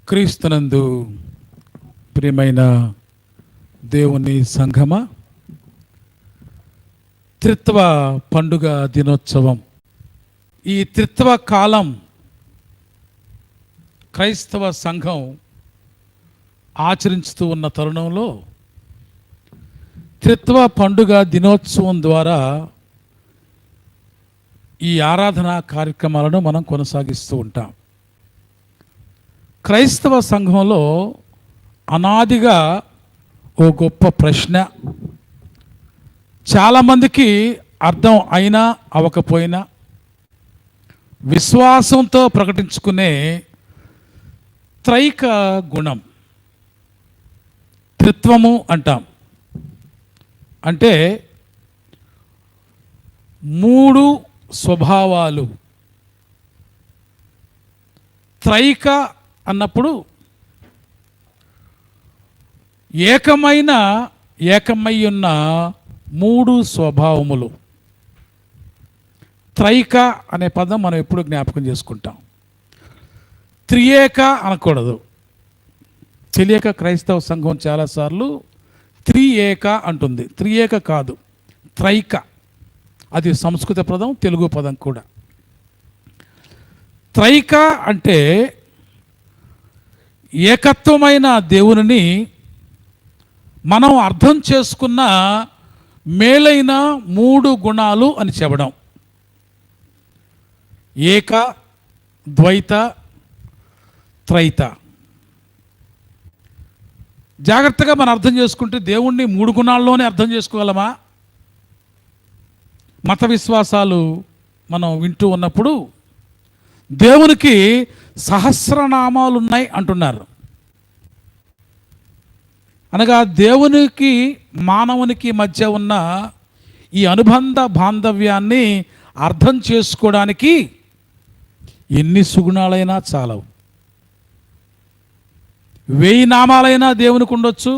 క్రీస్తునందు ప్రియమైన దేవుని సంఘమ, త్రిత్వ పండుగ దినోత్సవం. ఈ త్రిత్వ కాలం క్రైస్తవ సంఘం ఆచరించుతూ ఉన్న తరుణంలో త్రిత్వ పండుగ దినోత్సవం ద్వారా ఈ ఆరాధన కార్యక్రమాలను మనం కొనసాగిస్తూ ఉంటాం. క్రైస్తవ సంఘంలో అనాదిగా ఓ గొప్ప ప్రశ్న, చాలామందికి అర్థం అయినా అవ్వకపోయినా విశ్వాసంతో ప్రకటించుకునే త్రైక గుణం, త్రిత్వము అంటాం. అంటే మూడు స్వభావాలు. త్రైక అన్నప్పుడు ఏకమై ఉన్న మూడు స్వభావములు. త్రైక అనే పదం మనం ఎప్పుడు జ్ఞాపకం చేసుకుంటాం. త్రియేక అనకూడదు. తెలియక క్రైస్తవ సంఘం చాలాసార్లు త్రియేక అంటుంది. త్రియేక కాదు, త్రైక. అది సంస్కృత పదం, తెలుగు పదం కూడా. త్రైక అంటే ఏకత్వమైన దేవునిని మనం అర్థం చేసుకున్న మేలైన మూడు గుణాలు అని చెప్పడం. ఏక, ద్వైత, త్రైత. జాగ్రత్తగా మనం అర్థం చేసుకుంటే దేవుణ్ణి మూడు గుణాల్లోనే అర్థం చేసుకోగలమా? మత విశ్వాసాలు మనం వింటూ ఉన్నప్పుడు దేవునికి సహస్రనామాలు ఉన్నాయి అంటున్నారు. అనగా దేవునికి మానవునికి మధ్య ఉన్న ఈ అనుబంధ బాంధవ్యాన్ని అర్థం చేసుకోవడానికి ఎన్ని సుగుణాలైనా చాలవు. 1000 నామాలైనా దేవునికి ఉండొచ్చు,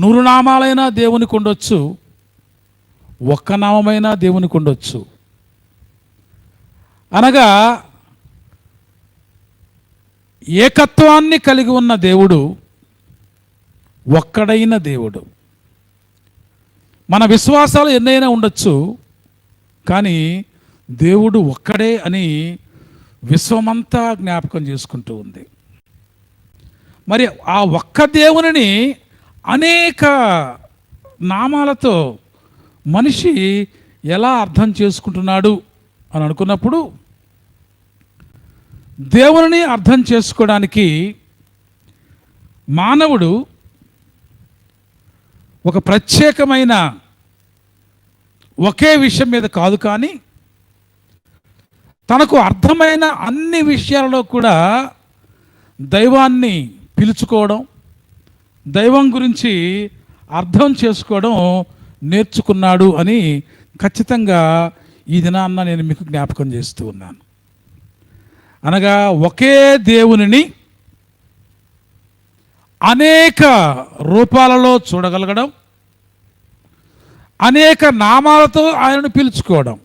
100 నామాలైనా దేవునికి ఉండొచ్చు, ఒక్క నామమైనా దేవునికి ఉండొచ్చు. అనగా ఏకత్వాన్ని కలిగి ఉన్న దేవుడు ఒక్కడైన దేవుడు. మన విశ్వాసాలు ఎన్నైనా ఉండొచ్చు, కానీ దేవుడు ఒక్కడే అని విశ్వమంతా జ్ఞాపకం చేసుకుంటూ ఉంది. మరి ఆ ఒక్క దేవునిని అనేక నామాలతో మనిషి ఎలా అర్థం చేసుకుంటున్నాడు అని అనుకున్నప్పుడు, దేవునిని అర్థం చేసుకోవడానికి మానవుడు ఒక ప్రత్యేకమైన ఒకే విషయం మీద కాదు, కానీ తనకు అర్థమైన అన్ని విషయాలలో కూడా దైవాన్ని పిలుచుకోవడం, దైవం గురించి అర్థం చేసుకోవడం నేర్చుకున్నాడు అని ఖచ్చితంగా ఈ దినాన్న నేను మీకు జ్ఞాపకం చేస్తూ ఉన్నాను. అనగా ఒకే దేవునిని అనేక రూపాలలో చూడగలగడం, అనేక నామాలతో ఆయనను పిలుచుకోవడం.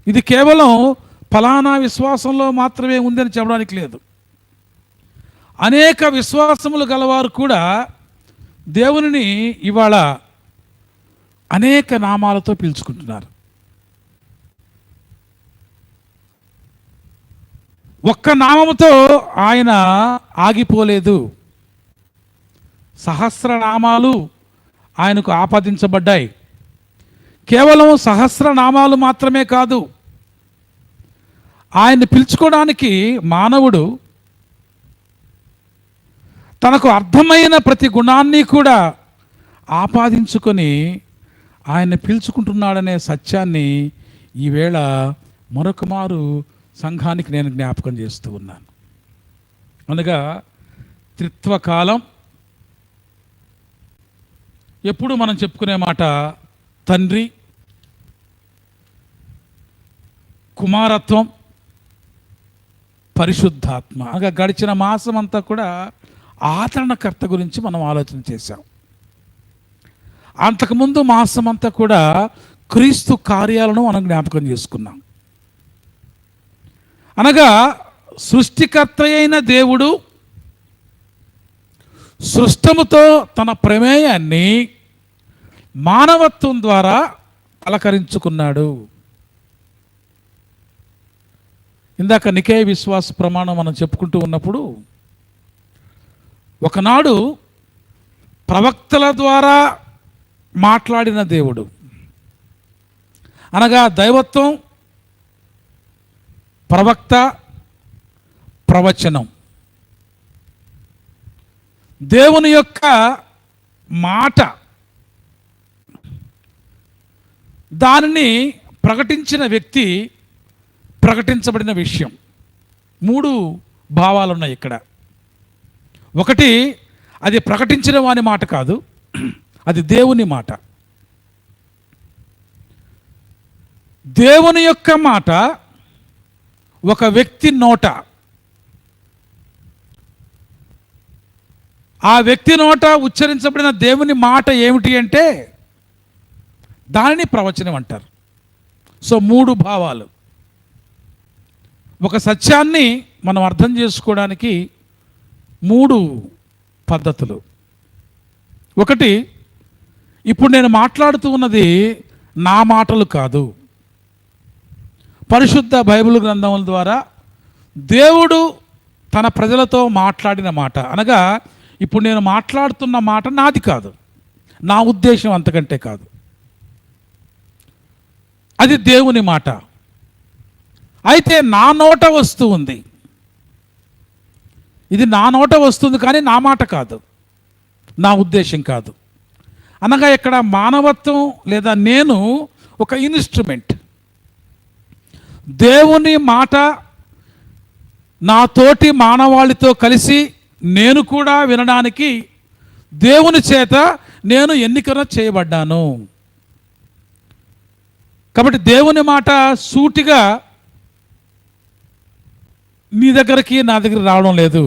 ఇది కేవలం ఫలానా విశ్వాసంలో మాత్రమే ఉందని చెప్పడానికి లేదు. అనేక విశ్వాసములు గలవారు కూడా దేవునిని ఇవాళ అనేక నామాలతో పిలుచుకుంటున్నారు. ఒక్క నామముతో ఆయన ఆగిపోలేదు. సహస్రనామాలు ఆయనకు ఆపాదించబడ్డాయి. కేవలం సహస్రనామాలు మాత్రమే కాదు, ఆయన్ని పిలుచుకోవడానికి మానవుడు తనకు అర్థమైన ప్రతి గుణాన్ని కూడా ఆపాదించుకొని ఆయన్ని పిలుచుకుంటున్నాడనే సత్యాన్ని ఈవేళ మరొక మారు సంఘానికి నేను జ్ఞాపకం చేస్తూ ఉన్నాను. అనగా త్రిత్వకాలం ఎప్పుడు మనం చెప్పుకునే మాట తండ్రి, కుమారత్వం, పరిశుద్ధాత్మ. అనగా గడిచిన మాసం అంతా కూడా ఆదరణకర్త గురించి మనం ఆలోచన చేశాం. అంతకుముందు మాసం అంతా కూడా క్రీస్తు కార్యాలను మనం జ్ఞాపకం చేసుకున్నాం. అనగా సృష్టికర్త అయిన దేవుడు సృష్టముతో తన ప్రమేయాన్ని మానవత్వం ద్వారా అలకరించుకున్నాడు. ఇందాక నికేయ విశ్వాస ప్రమాణం మనం చెప్పుకుంటూ ఉన్నప్పుడు ఒకనాడు ప్రవక్తల ద్వారా మాట్లాడిన దేవుడు అనగా దైవత్వం, ప్రవక్త, ప్రవచనం, దేవుని యొక్క మాట, దానిని ప్రకటించిన వ్యక్తి, ప్రకటించబడిన విషయం. 3 భావాలు ఉన్నాయి ఇక్కడ. ఒకటి, అది ప్రకటించిన వాని మాట కాదు, అది దేవుని మాట. దేవుని యొక్క మాట ఒక వ్యక్తి నోట, ఆ వ్యక్తి నోట ఉచ్చరించబడిన దేవుని మాట ఏమిటి అంటే దానిని ప్రవచనం అంటారు. సో 3 భావాలు. ఒక సత్యాన్ని మనం అర్థం చేసుకోవడానికి 3 పద్ధతులు. ఒకటి, ఇప్పుడు నేను మాట్లాడుతూ ఉన్నది నా మాటలు కాదు, పరిశుద్ధ బైబిల్ గ్రంథముల ద్వారా దేవుడు తన ప్రజలతో మాట్లాడిన మాట. అనగా ఇప్పుడు నేను మాట్లాడుతున్న మాట నాది కాదు, నా ఉద్దేశం అంతకంటే కాదు, అది దేవుని మాట. అయితే నా నోట వస్తూ ఉంది, ఇది నా నోట వస్తుంది కానీ నా మాట కాదు, నా ఉద్దేశం కాదు. అనగా ఇక్కడ మానవత్వం లేదా నేను ఒక ఇన్స్ట్రుమెంట్. దేవుని మాట నా తోటి మానవాళితో కలిసి నేను కూడా వినడానికి దేవుని చేత నేను ఎన్నిక చేయబడ్డాను. కాబట్టి దేవుని మాట సూటిగా నీ దగ్గరికి నా దగ్గర రావడం లేదు,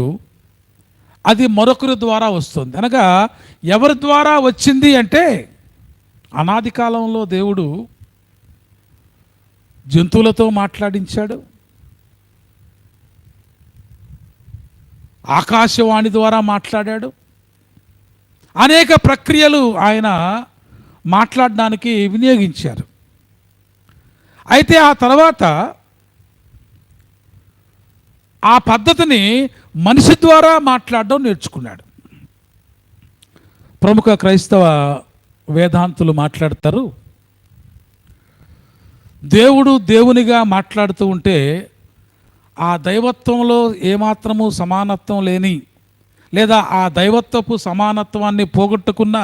అది మరొకరి ద్వారా వస్తుంది. అనగా ఎవరి ద్వారా వచ్చింది అంటే అనాది కాలంలో దేవుడు జంతువులతో మాట్లాడించాడు, ఆకాశవాణి ద్వారా మాట్లాడాడు, అనేక ప్రక్రియలు ఆయన మాట్లాడడానికి వినియోగించారు. అయితే ఆ తర్వాత ఆ పద్ధతిని మనిషి ద్వారా మాట్లాడడం నేర్చుకున్నాడు. ప్రముఖ క్రైస్తవ వేదాంతులు మాట్లాడతారు, దేవుడు దేవునిగా మాట్లాడుతూ ఉంటే ఆ దైవత్వంలో ఏమాత్రము సమానత్వం లేని లేదా ఆ దైవత్వపు సమానత్వాన్ని పోగొట్టుకున్న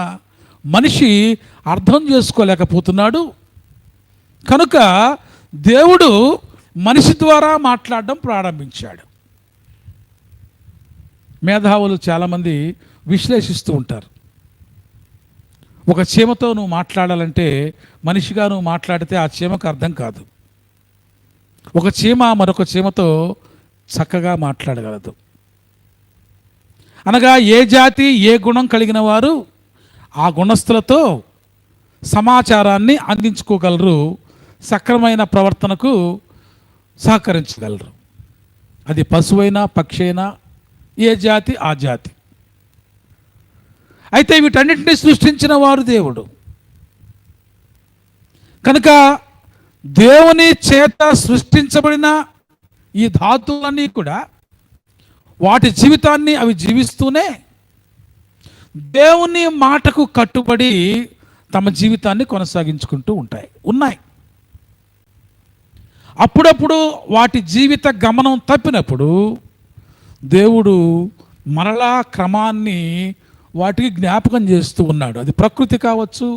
మనిషి అర్థం చేసుకోలేకపోతున్నాడు. కనుక దేవుడు మనిషి ద్వారా మాట్లాడడం ప్రారంభించాడు. మేధావులు చాలామంది విశ్లేషిస్తూ ఉంటారు, ఒక చీమతో నువ్వు మాట్లాడాలంటే మనిషిగా నువ్వు మాట్లాడితే ఆ చీమకు అర్థం కాదు. ఒక చీమ మరొక చీమతో చక్కగా మాట్లాడగలదు. అనగా ఏ జాతి ఏ గుణం కలిగిన వారు ఆ గుణస్థులతో సమాచారాన్ని అందించుకోగలరు, సక్రమైన ప్రవర్తనకు సహకరించగలరు. అది పశువైనా పక్షి అయినా, ఏ జాతి ఆ జాతి. అయితే వీటన్నిటిని సృష్టించిన వారు దేవుడు. కనుక దేవుని చేత సృష్టించబడిన ఈ ధాతువులన్నీ కూడా వాటి జీవితాన్ని అవి జీవిస్తూనే దేవుని మాటకు కట్టుబడి తమ జీవితాన్ని కొనసాగించుకుంటూ ఉన్నాయి. అప్పుడప్పుడు వాటి జీవిత గమనం తప్పినప్పుడు దేవుడు మరలా క్రమాన్ని వాటికి జ్ఞాపకం చేస్తూ ఉన్నాడు. అది ప్రకృతి కావచ్చు,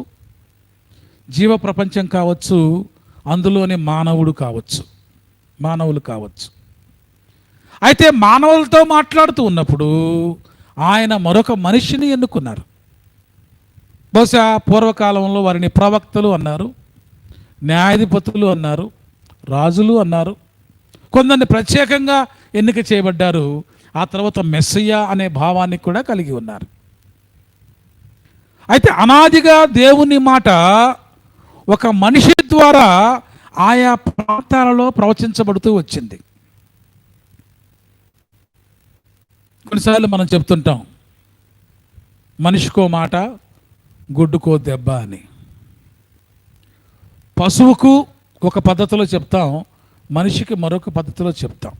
జీవ ప్రపంచం కావచ్చు, అందులోని మానవులు కావచ్చు. అయితే మానవులతో మాట్లాడుతూ ఉన్నప్పుడు ఆయన మరొక మనిషిని ఎన్నుకున్నారు. బహుశా పూర్వకాలంలో వారిని ప్రవక్తలు అన్నారు, న్యాయాధిపతులు అన్నారు, రాజులు అన్నారు. కొందరిని ప్రత్యేకంగా ఎన్నిక చేయబడ్డారు. ఆ తర్వాత మెస్సయ్య అనే భావాన్ని కూడా కలిగి ఉన్నారు. అయితే అనాదిగా దేవుని మాట ఒక మనిషి ద్వారా ఆయా ప్రాంతాలలో ప్రవచించబడుతూ వచ్చింది. కొన్నిసార్లు మనం చెప్తుంటాం, మనిషికో మాట గుడ్డుకో దెబ్బ అని. పశువుకు ఒక పద్ధతిలో చెప్తాం, మనిషికి మరొక పద్ధతిలో చెప్తాం.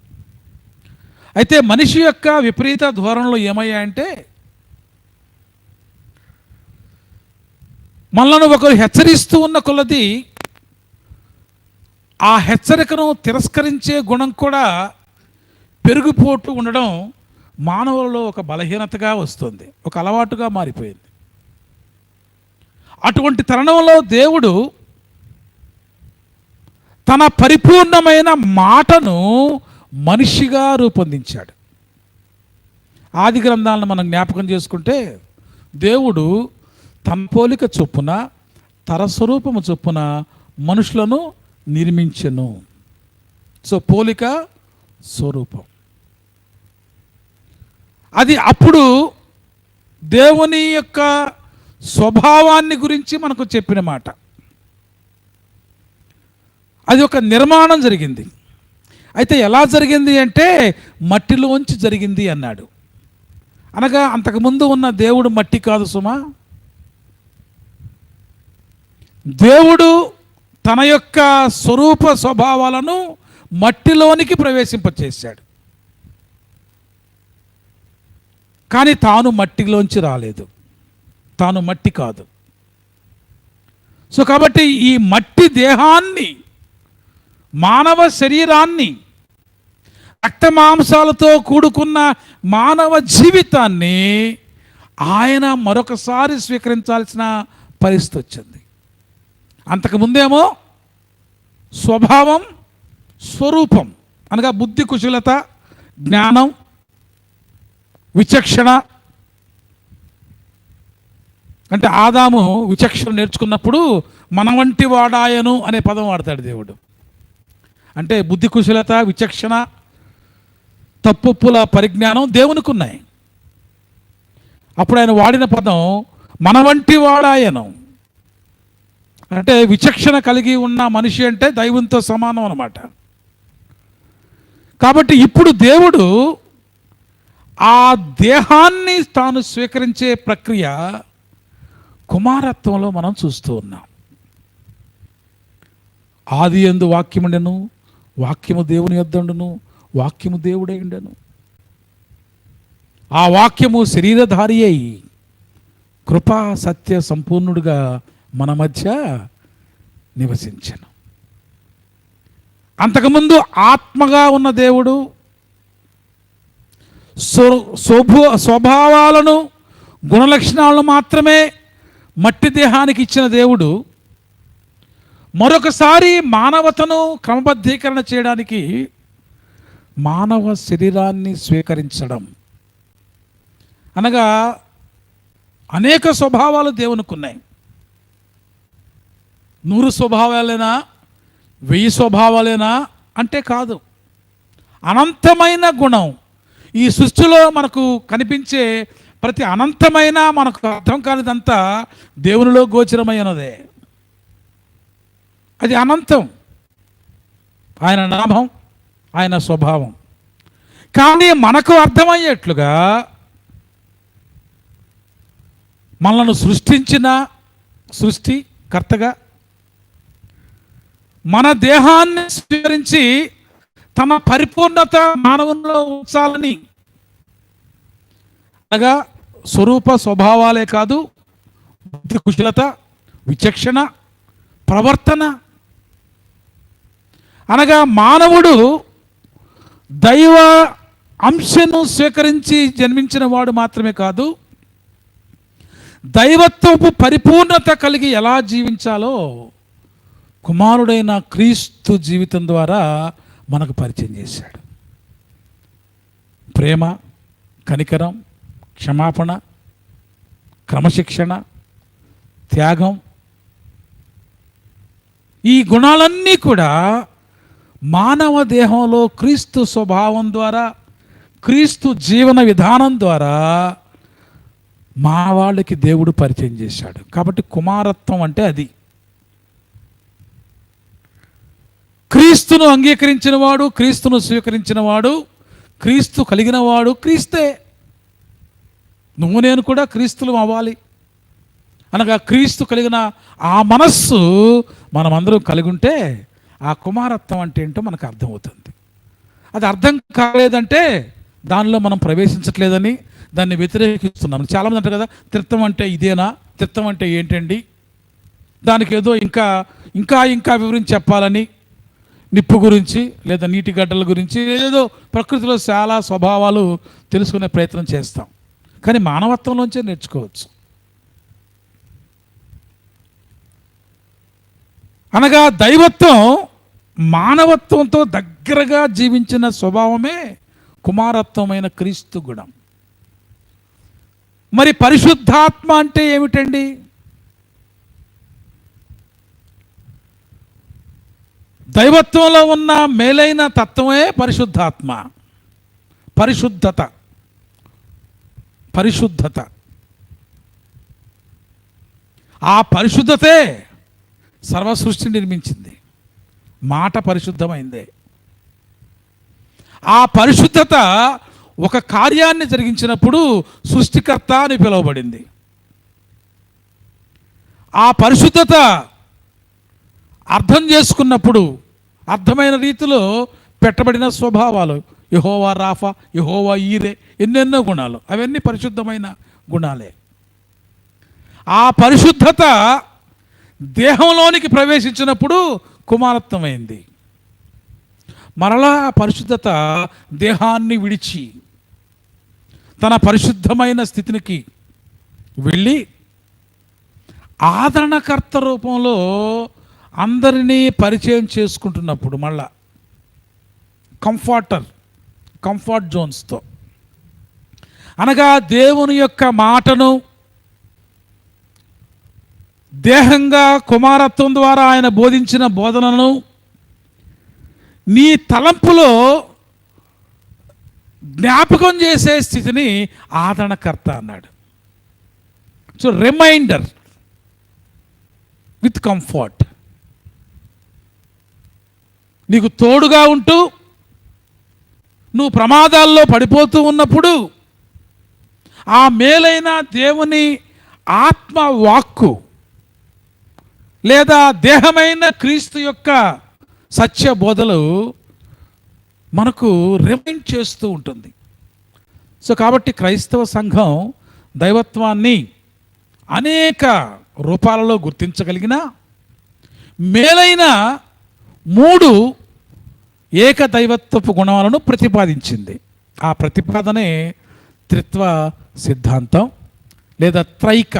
అయితే మనిషి యొక్క విపరీత ధోరణిలో ఏమయ్యాయంటే, మనల్ని ఒకరు హెచ్చరిస్తూ ఉన్న కొలది ఆ హెచ్చరికను తిరస్కరించే గుణం కూడా పెరిగిపోతూ ఉండడం మానవులలో ఒక బలహీనతగా వస్తుంది, ఒక అలవాటుగా మారిపోయింది. అటువంటి తరుణంలో దేవుడు తన పరిపూర్ణమైన మాటను మనిషిగా రూపొందించాడు. ఆది గ్రంథాలను మనం జ్ఞాపకం చేసుకుంటే, దేవుడు తన పోలిక చొప్పున తన స్వరూపము చొప్పున మనుషులను నిర్మించెను. సో పోలిక, స్వరూపం, అది అప్పుడు దేవుని యొక్క స్వభావాన్ని గురించి మనకు చెప్పిన మాట. అది ఒక నిర్మాణం జరిగింది. అయితే ఎలా జరిగింది అంటే, మట్టిలోంచి జరిగింది అన్నాడు. అనగా అంతకుముందు ఉన్న దేవుడు మట్టి కాదు సుమా. దేవుడు తన యొక్క స్వరూప స్వభావాలను మట్టిలోనికి ప్రవేశింపచేశాడు, కానీ తాను మట్టిలోంచి రాలేదు, తాను మట్టి కాదు. సో కాబట్టి ఈ మట్టి దేహాన్ని, మానవ శరీరాన్ని, రక్తమాంసాలతో కూడుకున్న మానవ జీవితాన్ని ఆయన మరొకసారి స్వీకరించాల్సిన పరిస్థితి వచ్చింది. అంతకుముందేమో స్వభావం, స్వరూపం అనగా బుద్ధి, కుశలత, జ్ఞానం, విచక్షణ. అంటే ఆదాము విచక్షణ నేర్చుకున్నప్పుడు మన వంటి వాడాయను అనే పదం వాడతాడు దేవుడు. అంటే బుద్ధి, కుశలత, విచక్షణ, తప్పుల పరిజ్ఞానం దేవునికి ఉన్నాయి. అప్పుడు ఆయన వాడిన పదం మన వంటి వాడాయను. అంటే విచక్షణ కలిగి ఉన్న మనిషి అంటే దైవంతో సమానం అన్నమాట. కాబట్టి ఇప్పుడు దేవుడు ఆ దేహాన్ని తాను స్వీకరించే ప్రక్రియ కుమారత్వంలో మనం చూస్తూ ఉన్నాం. ఆది యందు వాక్యముండెను, వాక్యము దేవుని యొద్దండును, వాక్యము దేవుడై ఉండెను. ఆ వాక్యము శరీరధారి అయి కృపా సత్య సంపూర్ణుడుగా మన మధ్య నివసించెను. అంతకుముందు ఆత్మగా ఉన్న దేవుడు స్వభావాలను, గుణలక్షణాలను మాత్రమే మట్టి దేహానికి ఇచ్చిన దేవుడు మరొకసారి మానవతను క్రమబద్ధీకరణ చేయడానికి మానవ శరీరాన్ని స్వీకరించడం అనగా, అనేక స్వభావాలు దేవునికి ఉన్నాయి. 100 స్వభావాలేనా, 1000 స్వభావాలేనా అంటే కాదు. అనంతమైన గుణం. ఈ సృష్టిలో మనకు కనిపించే ప్రతి అనంతమైన, మనకు అర్థం కానిదంతా దేవునిలో గోచరమైనదే. అది అనంతం, ఆయన నామం, ఆయన స్వభావం. కానీ మనకు అర్థమయ్యేట్లుగా మనల్ని సృష్టించిన సృష్టికర్తగా మన దేహాన్ని స్వీకరించి తన పరిపూర్ణత మానవుల్లో ఉంచాలని, అనగా స్వరూప స్వభావాలే కాదు, బుద్ధి, కుశలత, విచక్షణ, ప్రవర్తన, అనగా మానవుడు దైవ అంశను స్వీకరించి జన్మించిన వాడు మాత్రమే కాదు, దైవత్వపు పరిపూర్ణత కలిగి ఎలా జీవించాలో కుమారుడైన క్రీస్తు జీవితం ద్వారా మనకు పరిచయం చేశాడు. ప్రేమ, కనికరం, క్షమాపణ, క్రమశిక్షణ, త్యాగం, ఈ గుణాలన్నీ కూడా మానవ దేహంలో క్రీస్తు స్వభావం ద్వారా, క్రీస్తు జీవన విధానం ద్వారా మానవాళికి దేవుడు పరిచయం చేశాడు. కాబట్టి కుమారత్వం అంటే అది. క్రీస్తును అంగీకరించిన వాడు, క్రీస్తును స్వీకరించిన వాడు, క్రీస్తు కలిగిన వాడు క్రీస్తే. నువ్వు నేను కూడా క్రీస్తులు అవ్వాలి అనగా క్రీస్తు కలిగిన ఆ మనస్సు మనమందరం కలిగి ఉంటే ఆ కుమారత్వం అంటే ఏంటో మనకు అర్థమవుతుంది. అది అర్థం కాలేదంటే దానిలో మనం ప్రవేశించట్లేదని దాన్ని వ్యతిరేకిస్తున్నాం. చాలామంది అంటారు కదా, త్రిత్వం అంటే ఇదేనా, త్రిత్వం అంటే ఏంటండి, దానికి ఏదో ఇంకా ఇంకా ఇంకా వివరించి చెప్పాలని నిప్పు గురించి లేదా నీటి గడ్డల గురించి ఏదో ప్రకృతిలో చాలా స్వభావాలు తెలుసుకునే ప్రయత్నం చేస్తాం. కానీ మానవత్వంలోంచే నేర్చుకోవచ్చు. అనగా దైవత్వం మానవత్వంతో దగ్గరగా జీవించిన స్వభావమే కుమారత్వమైన క్రీస్తు గుణం. మరి పరిశుద్ధాత్మ అంటే ఏమిటండి? దైవత్వంలో ఉన్న మేలైన తత్వమే పరిశుద్ధాత్మ. పరిశుద్ధత పరిశుద్ధత ఆ పరిశుద్ధతే సర్వసృష్టి నిర్మించింది. మాట పరిశుద్ధమైందే. ఆ పరిశుద్ధత ఒక కార్యాన్ని జరిగించినప్పుడు సృష్టికర్త అని పిలువబడింది. ఆ పరిశుద్ధత అర్థం చేసుకున్నప్పుడు అర్థమైన రీతిలో పెట్టబడిన స్వభావాలు, యెహోవా రాఫా, యెహోవా ఈరే, ఎన్నెన్నో గుణాలు, అవన్నీ పరిశుద్ధమైన గుణాలే. ఆ పరిశుద్ధత దేహంలోనికి ప్రవేశించినప్పుడు కుమారత్వమైంది. మరలా ఆ పరిశుద్ధత దేహాన్ని విడిచి తన పరిశుద్ధమైన స్థితికి వెళ్ళి ఆదరణకర్త రూపంలో అందరినీ పరిచయం చేసుకుంటున్నప్పుడు మళ్ళా కంఫర్ట్ జోన్స్తో, అనగా దేవుని యొక్క మాటను దేహంగా కుమారత్వం ద్వారా ఆయన బోధించిన బోధనను నీ తలంపులో జ్ఞాపకం చేసే స్థితిని ఆదరణకర్త అన్నాడు. సో రిమైండర్ విత్ కంఫర్ట్, నీకు తోడుగా ఉంటూ నువ్వు ప్రమాదాల్లో పడిపోతూ ఉన్నప్పుడు ఆ మేలైన దేవుని ఆత్మ వాక్కు లేదా దేహమైన క్రీస్తు యొక్క సత్య బోధలు మనకు రిమైండ్ చేస్తూ ఉంటుంది. సో కాబట్టి క్రైస్తవ సంఘం దైవత్వాన్ని అనేక రూపాలలో గుర్తించగలిగిన మేలైన 3 ఏకదైవత్వపు గుణాలను ప్రతిపాదించింది. ఆ ప్రతిపాదనే త్రిత్వ సిద్ధాంతం లేదా త్రైక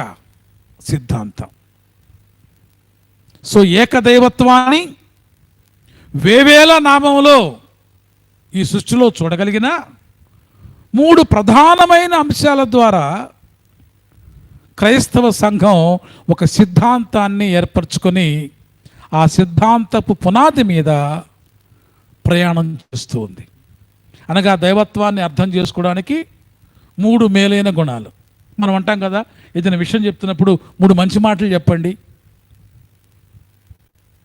సిద్ధాంతం. సో ఏకదైవత్వాన్ని వేవేల నామంలో ఈ సృష్టిలో చూడగలిగిన 3 ప్రధానమైన అంశాల ద్వారా క్రైస్తవ సంఘం ఒక సిద్ధాంతాన్ని ఏర్పరచుకొని ఆ సిద్ధాంతపు పునాది మీద ప్రయాణం చేస్తూ ఉంది. అనగా దైవత్వాన్ని అర్థం చేసుకోవడానికి 3 మేలైన గుణాలు. మనం అంటాం కదా, ఏదైనా విషయం చెప్తున్నప్పుడు 3 మంచి మాటలు చెప్పండి.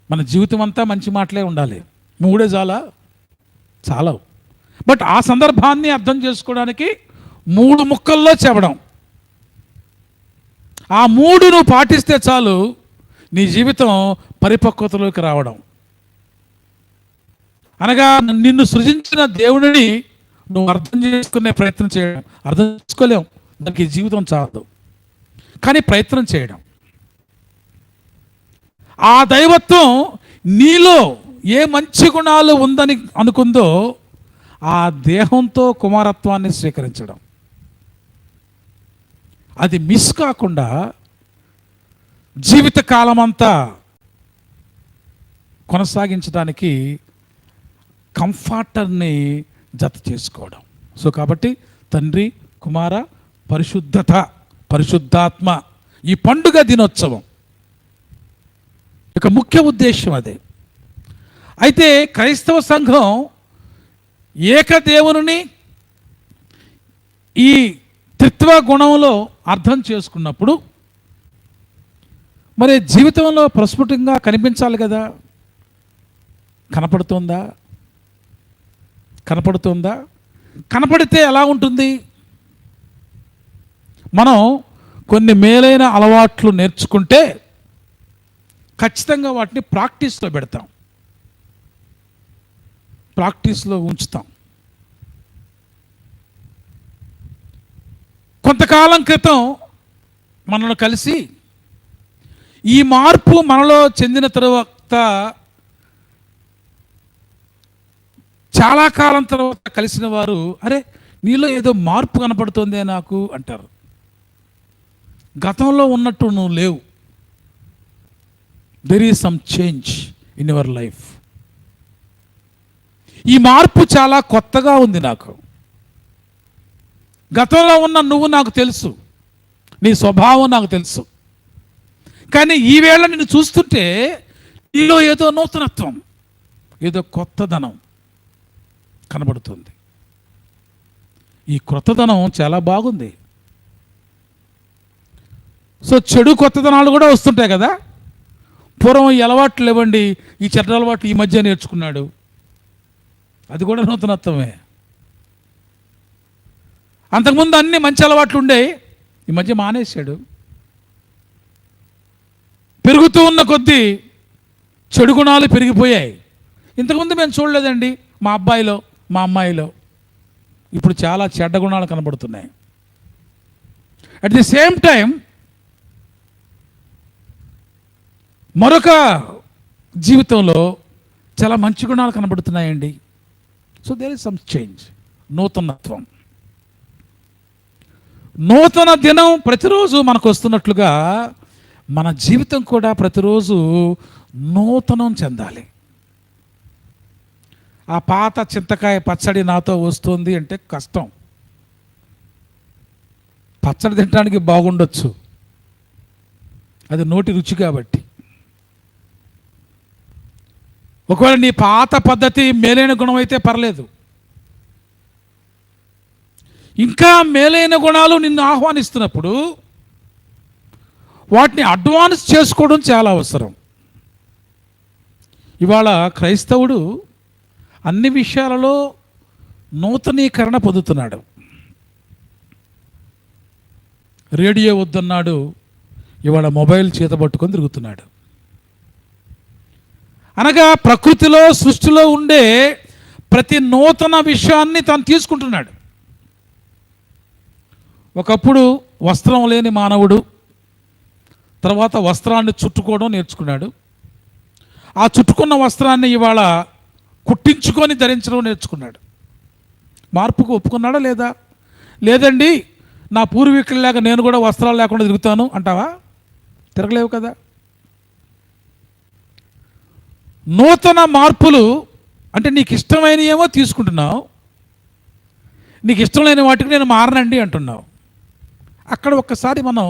మన జీవితం అంతా మంచి మాటలే ఉండాలి, 3 చాలవు. బట్ ఆ సందర్భాన్ని అర్థం చేసుకోవడానికి 3 ముక్కల్లో చెప్పడం. ఆ 3 నువ్వు పాటిస్తే చాలు నీ జీవితం పరిపక్వతలోకి రావడం. అనగా నిన్ను సృజించిన దేవుడిని నువ్వు అర్థం చేసుకునే ప్రయత్నం చేయడం. అర్థం చేసుకోలేం, దానికి జీవితం చాలదు, కానీ ప్రయత్నం చేయడం. ఆ దైవత్వం నీలో ఏ మంచి గుణాలు ఉందని అనుకుందో ఆ దేహంతో కుమారత్వాన్ని స్వీకరించడం, అది మిస్ కాకుండా జీవితకాలం అంతా కొనసాగించడానికి కంఫర్టర్ని జత చేసుకోవడం. సో కాబట్టి తండ్రి, కుమార, పరిశుద్ధాత్మ ఈ పండుగ దినోత్సవం యొక్క ముఖ్య ఉద్దేశం అదే. అయితే క్రైస్తవ సంఘం ఏకదేవుని ఈ త్రిత్వ గుణంలో అర్థం చేసుకున్నప్పుడు మరి జీవితంలో ప్రస్ఫుటంగా కనిపించాలి కదా. కనపడుతుందా? కనపడితే ఎలా ఉంటుంది? మనం కొన్ని మేలైన అలవాట్లు నేర్చుకుంటే ఖచ్చితంగా వాటిని ప్రాక్టీస్లో పెడతాం, ప్రాక్టీస్లో ఉంచుతాం. కొంతకాలం క్రితం మనల్ని కలిసి ఈ మార్పు మనలో చెందిన తరువాత చాలా కాలం తర్వాత కలిసిన వారు, అరే నీలో ఏదో మార్పు కనపడుతుందే నాకు అంటారు. గతంలో ఉన్నట్టు నువ్వు లేవు. There is some change in your life. ఈ మార్పు చాలా కొత్తగా ఉంది నాకు. గతంలో ఉన్న నువ్వు నాకు తెలుసు, నీ స్వభావం నాకు తెలుసు, కానీ ఈవేళ నిన్ను చూస్తుంటే నీలో ఏదో నూతనత్వం, ఏదో కొత్తదనం కనబడుతుంది. ఈ కొత్తదనం చాలా బాగుంది. సో చెడు కొత్తదనాలు కూడా వస్తుంటాయి కదా. పూర్వం ఈ అలవాట్లు లేవండి, ఈ చెడ్డ అలవాట్లు ఈ మధ్య నేర్చుకున్నాడు, అది కూడా నూతనత్వమే. అంతకుముందు అన్ని మంచి అలవాట్లు ఉండేవి, ఈ మధ్య మానేశాడు. పెరుగుతూ ఉన్న కొద్దీ చెడు గుణాలు పెరిగిపోయాయి. ఇంతకుముందు మేము చూడలేదండి మా అబ్బాయిలో మా అమ్మాయిలో, ఇప్పుడు చాలా చెడ్డ గుణాలు కనబడుతున్నాయి. అట్ ది సేమ్ టైం మరొక జీవితంలో చాలా మంచి గుణాలు కనబడుతున్నాయండి. So there is some change, నూతనత్వం. నూతన దినం ప్రతిరోజు మనకు వస్తున్నట్లుగా మన జీవితం కూడా ప్రతిరోజు నూతనం చెందాలి. ఆ పాత చింతకాయ పచ్చడి నాతో వస్తుంది అంటే కష్టం. పచ్చడి తినడానికి బాగుండొచ్చు, అది నోటి రుచి కాబట్టి. ఒకవేళ నీ పాత పద్ధతి మేలైన గుణం అయితే పర్లేదు, ఇంకా మేలైన గుణాలు నిన్ను ఆహ్వానిస్తున్నప్పుడు వాటిని అడ్వాన్స్ చేసుకోవడం చాలా అవసరం. ఇవాళ క్రైస్తవుడు అన్ని విషయాలలో నూతనీకరణ పొందుతున్నాడు. రేడియో వద్దన్నాడు, ఇవాళ మొబైల్ చేత పట్టుకొని తిరుగుతున్నాడు. అనగా ప్రకృతిలో సృష్టిలో ఉండే ప్రతి నూతన విషయాన్ని తాను తీసుకుంటున్నాడు. ఒకప్పుడు వస్త్రం లేని మానవుడు తర్వాత వస్త్రాన్ని చుట్టుకోవడం నేర్చుకున్నాడు. ఆ చుట్టుకున్న వస్త్రాన్ని ఇవాళ కుట్టించుకొని ధరించడం నేర్చుకున్నాడు. మార్పుకు ఒప్పుకున్నాడా లేదా? లేదండి నా పూర్వీకుల్లాగా నేను కూడా వస్త్రాలు లేకుండా తిరుగుతాను అంటావా? తిరగలేవు కదా. నూతన మార్పులు అంటే నీకు ఇష్టమైనవి ఏమో తీసుకుంటున్నావు, నీకు ఇష్టం లేని వాటికి నేను మారనండి అంటున్నావు. అక్కడ ఒక్కసారి మనం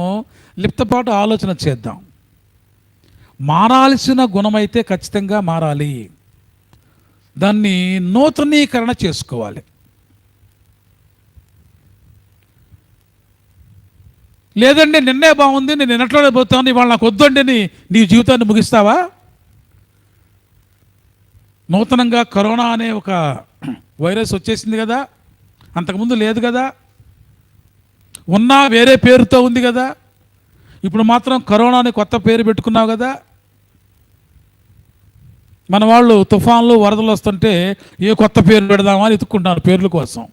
లిప్తపాటు ఆలోచన చేద్దాం. మారాల్సిన గుణమైతే ఖచ్చితంగా మారాలి, దాన్ని నూతనీకరణ చేసుకోవాలి. లేదండి నిన్నే బాగుంది, నేను నిన్నట్లోనే పోతాను, ఇవాళ నాకు వద్దండి నీ జీవితాన్ని ముగిస్తావా? నూతనంగా కరోనా అనే ఒక వైరస్ వచ్చేసింది కదా, అంతకుముందు లేదు కదా, ఉన్నా వేరే పేరుతో ఉంది కదా, ఇప్పుడు మాత్రం కరోనా అని కొత్త పేరు పెట్టుకున్నావు కదా. మన వాళ్ళు తుఫాన్లు వరదలు వస్తుంటే ఏ కొత్త పేరు పెడదామని ఎత్తుక్కుంటున్నారు పేర్ల కోసం.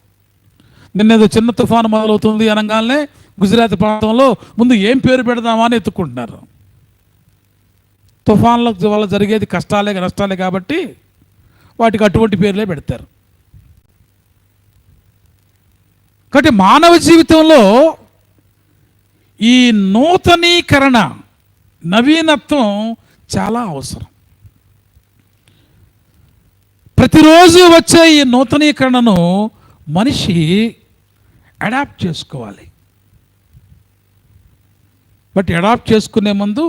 నిన్నేదో చిన్న తుఫాను మొదలవుతుంది అనగానే గుజరాత్ ప్రాంతంలో ముందు ఏం పేరు పెడదామా అని ఎత్తుక్కుంటున్నారు. తుఫాన్ల వల్ల జరిగేది కష్టాలే నష్టాలే కాబట్టి వాటికి అటువంటి పేర్లే పెడతారు. కాబట్టి మానవ జీవితంలో ఈ నూతనీకరణ, నవీనత్వం చాలా అవసరం. ప్రతిరోజు వచ్చే ఈ నూతనీకరణను మనిషి అడాప్ట్ చేసుకోవాలి. బట్ అడాప్ట్ చేసుకునే ముందు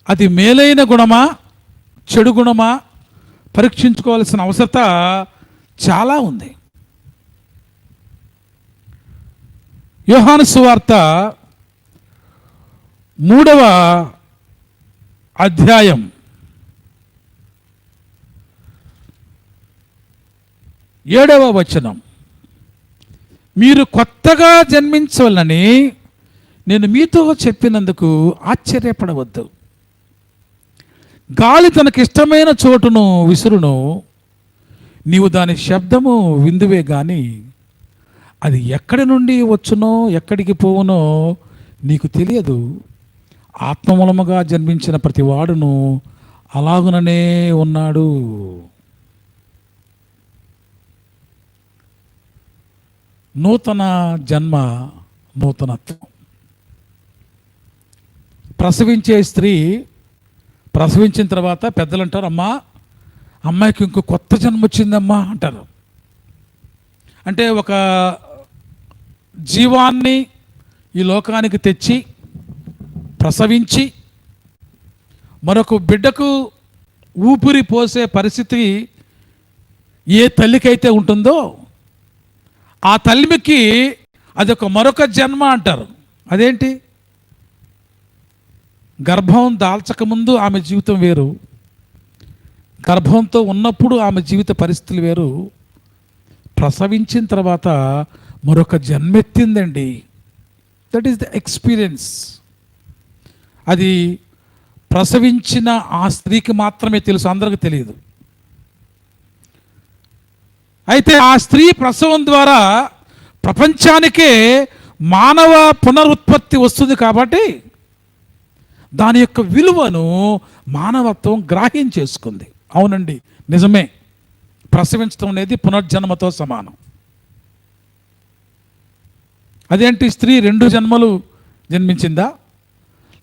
అది మేలైన గుణమా చెడు గుణమా పరీక్షించుకోవాల్సిన అవసరత చాలా ఉంది. యోహాను సువార్త 3వ అధ్యాయం 7వ వచనం, మీరు కొత్తగా జన్మించవలనని నేను మీతో చెప్పినందుకు ఆశ్చర్యపడవద్దు. గాలి తనకిష్టమైన చోటును విసురును, నీవు దాని శబ్దము విందువే గాని అది ఎక్కడి నుండి వచ్చునో ఎక్కడికి పోవునో నీకు తెలియదు. ఆత్మమూలముగా జన్మించిన ప్రతి వాడును అలాగుననే ఉన్నాడు. నూతన జన్మ, నూతనత్వం. ప్రసవించే స్త్రీ ప్రసవించిన తర్వాత పెద్దలు అంటారు, అమ్మా అమ్మాయికి ఇంకో కొత్త జన్మ వచ్చిందమ్మా అంటారు. అంటే ఒక జీవాన్ని ఈ లోకానికి తెచ్చి ప్రసవించి మరొక బిడ్డకు ఊపిరి పోసే పరిస్థితి ఏ తల్లికైతే ఉంటుందో ఆ తల్లికి అదొక మరొక జన్మ అంటారు. అదేంటి? గర్భం దాల్చకముందు ఆమె జీవితం వేరు, గర్భంతో ఉన్నప్పుడు ఆమె జీవిత పరిస్థితులు వేరు, ప్రసవించిన తర్వాత మరొక జన్మెత్తిందండి. That is the experience. అది ప్రసవించిన ఆ స్త్రీకి మాత్రమే తెలుసు, అందరికీ తెలియదు. అయితే ఆ స్త్రీ ప్రసవం ద్వారా ప్రపంచానికే మానవ పునరుత్పత్తి వస్తుంది కాబట్టి దాని యొక్క విలువను మానవత్వం గ్రాహ్యం చేసుకుంది. అవునండి, నిజమే. ప్రసవించడం అనేది పునర్జన్మతో సమానం. అదేంటి, స్త్రీ 2 జన్మలు జన్మించిందా?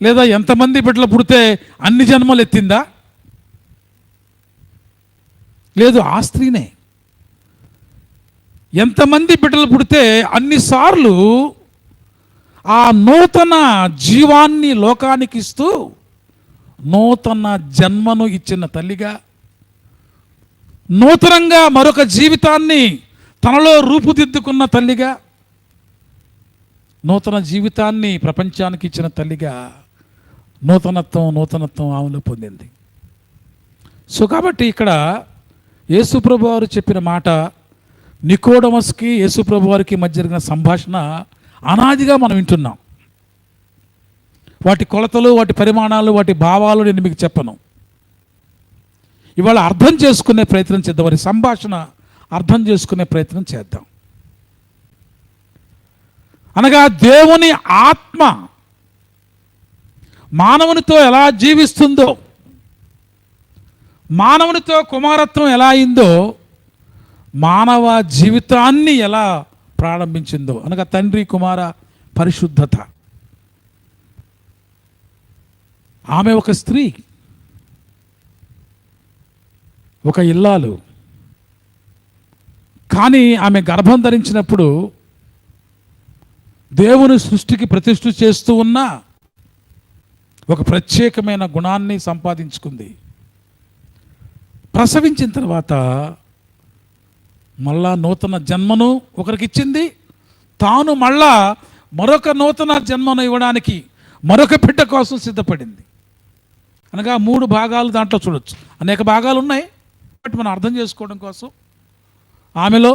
లేదా ఎంతమంది బిడ్డలు పుడితే అన్ని జన్మలు ఎత్తిందా? లేదు, ఆ స్త్రీనే ఎంతమంది బిడ్డలు పుడితే అన్నిసార్లు ఆ నూతన జీవాన్ని లోకానికి ఇస్తూ నూతన జన్మను ఇచ్చిన తల్లిగా, నూతనంగా మరొక జీవితాన్ని తనలో రూపుదిద్దుకున్న తల్లిగా, నూతన జీవితాన్ని ప్రపంచానికి ఇచ్చిన తల్లిగా నూతనత్వం ఆమెలో పొందింది. సో కాబట్టి ఇక్కడ యేసుప్రభు వారు చెప్పిన మాట, నికోడమస్కి యేసుప్రభు వారికి మధ్య జరిగిన సంభాషణ అనాదిగా మనం వింటున్నాం. వాటి కొలతలు, వాటి పరిమాణాలు, వాటి భావాలు నేను మీకు చెప్పను. ఇవాళ అర్థం చేసుకునే ప్రయత్నం చేద్దాం, వారి సంభాషణ అర్థం చేసుకునే ప్రయత్నం చేద్దాం. అనగా దేవుని ఆత్మ మానవునితో ఎలా జీవిస్తుందో, మానవునితో కుమారత్వం ఎలా అయిందో, మానవ జీవితాన్ని ఎలా ప్రారంభించిందో, అనగా తండ్రి కుమార పరిశుద్ధత. ఆమె ఒక స్త్రీ, ఒక ఇల్లాలు. కానీ ఆమె గర్భం ధరించినప్పుడు దేవుని సృష్టికి ప్రతిష్ఠ చేస్తూ ఉన్న ఒక ప్రత్యేకమైన గుణాన్ని సంపాదించుకుంది. ప్రసవించిన తర్వాత మళ్ళా నూతన జన్మను ఒకరికి ఇచ్చింది, తాను మళ్ళా మరొక నూతన జన్మను ఇవ్వడానికి మరొక బిడ్డ కోసం సిద్ధపడింది. అనగా 3 భాగాలు దాంట్లో చూడొచ్చు. అనేక భాగాలు ఉన్నాయి, బట్ మనం అర్థం చేసుకోవడం కోసం ఆమెలో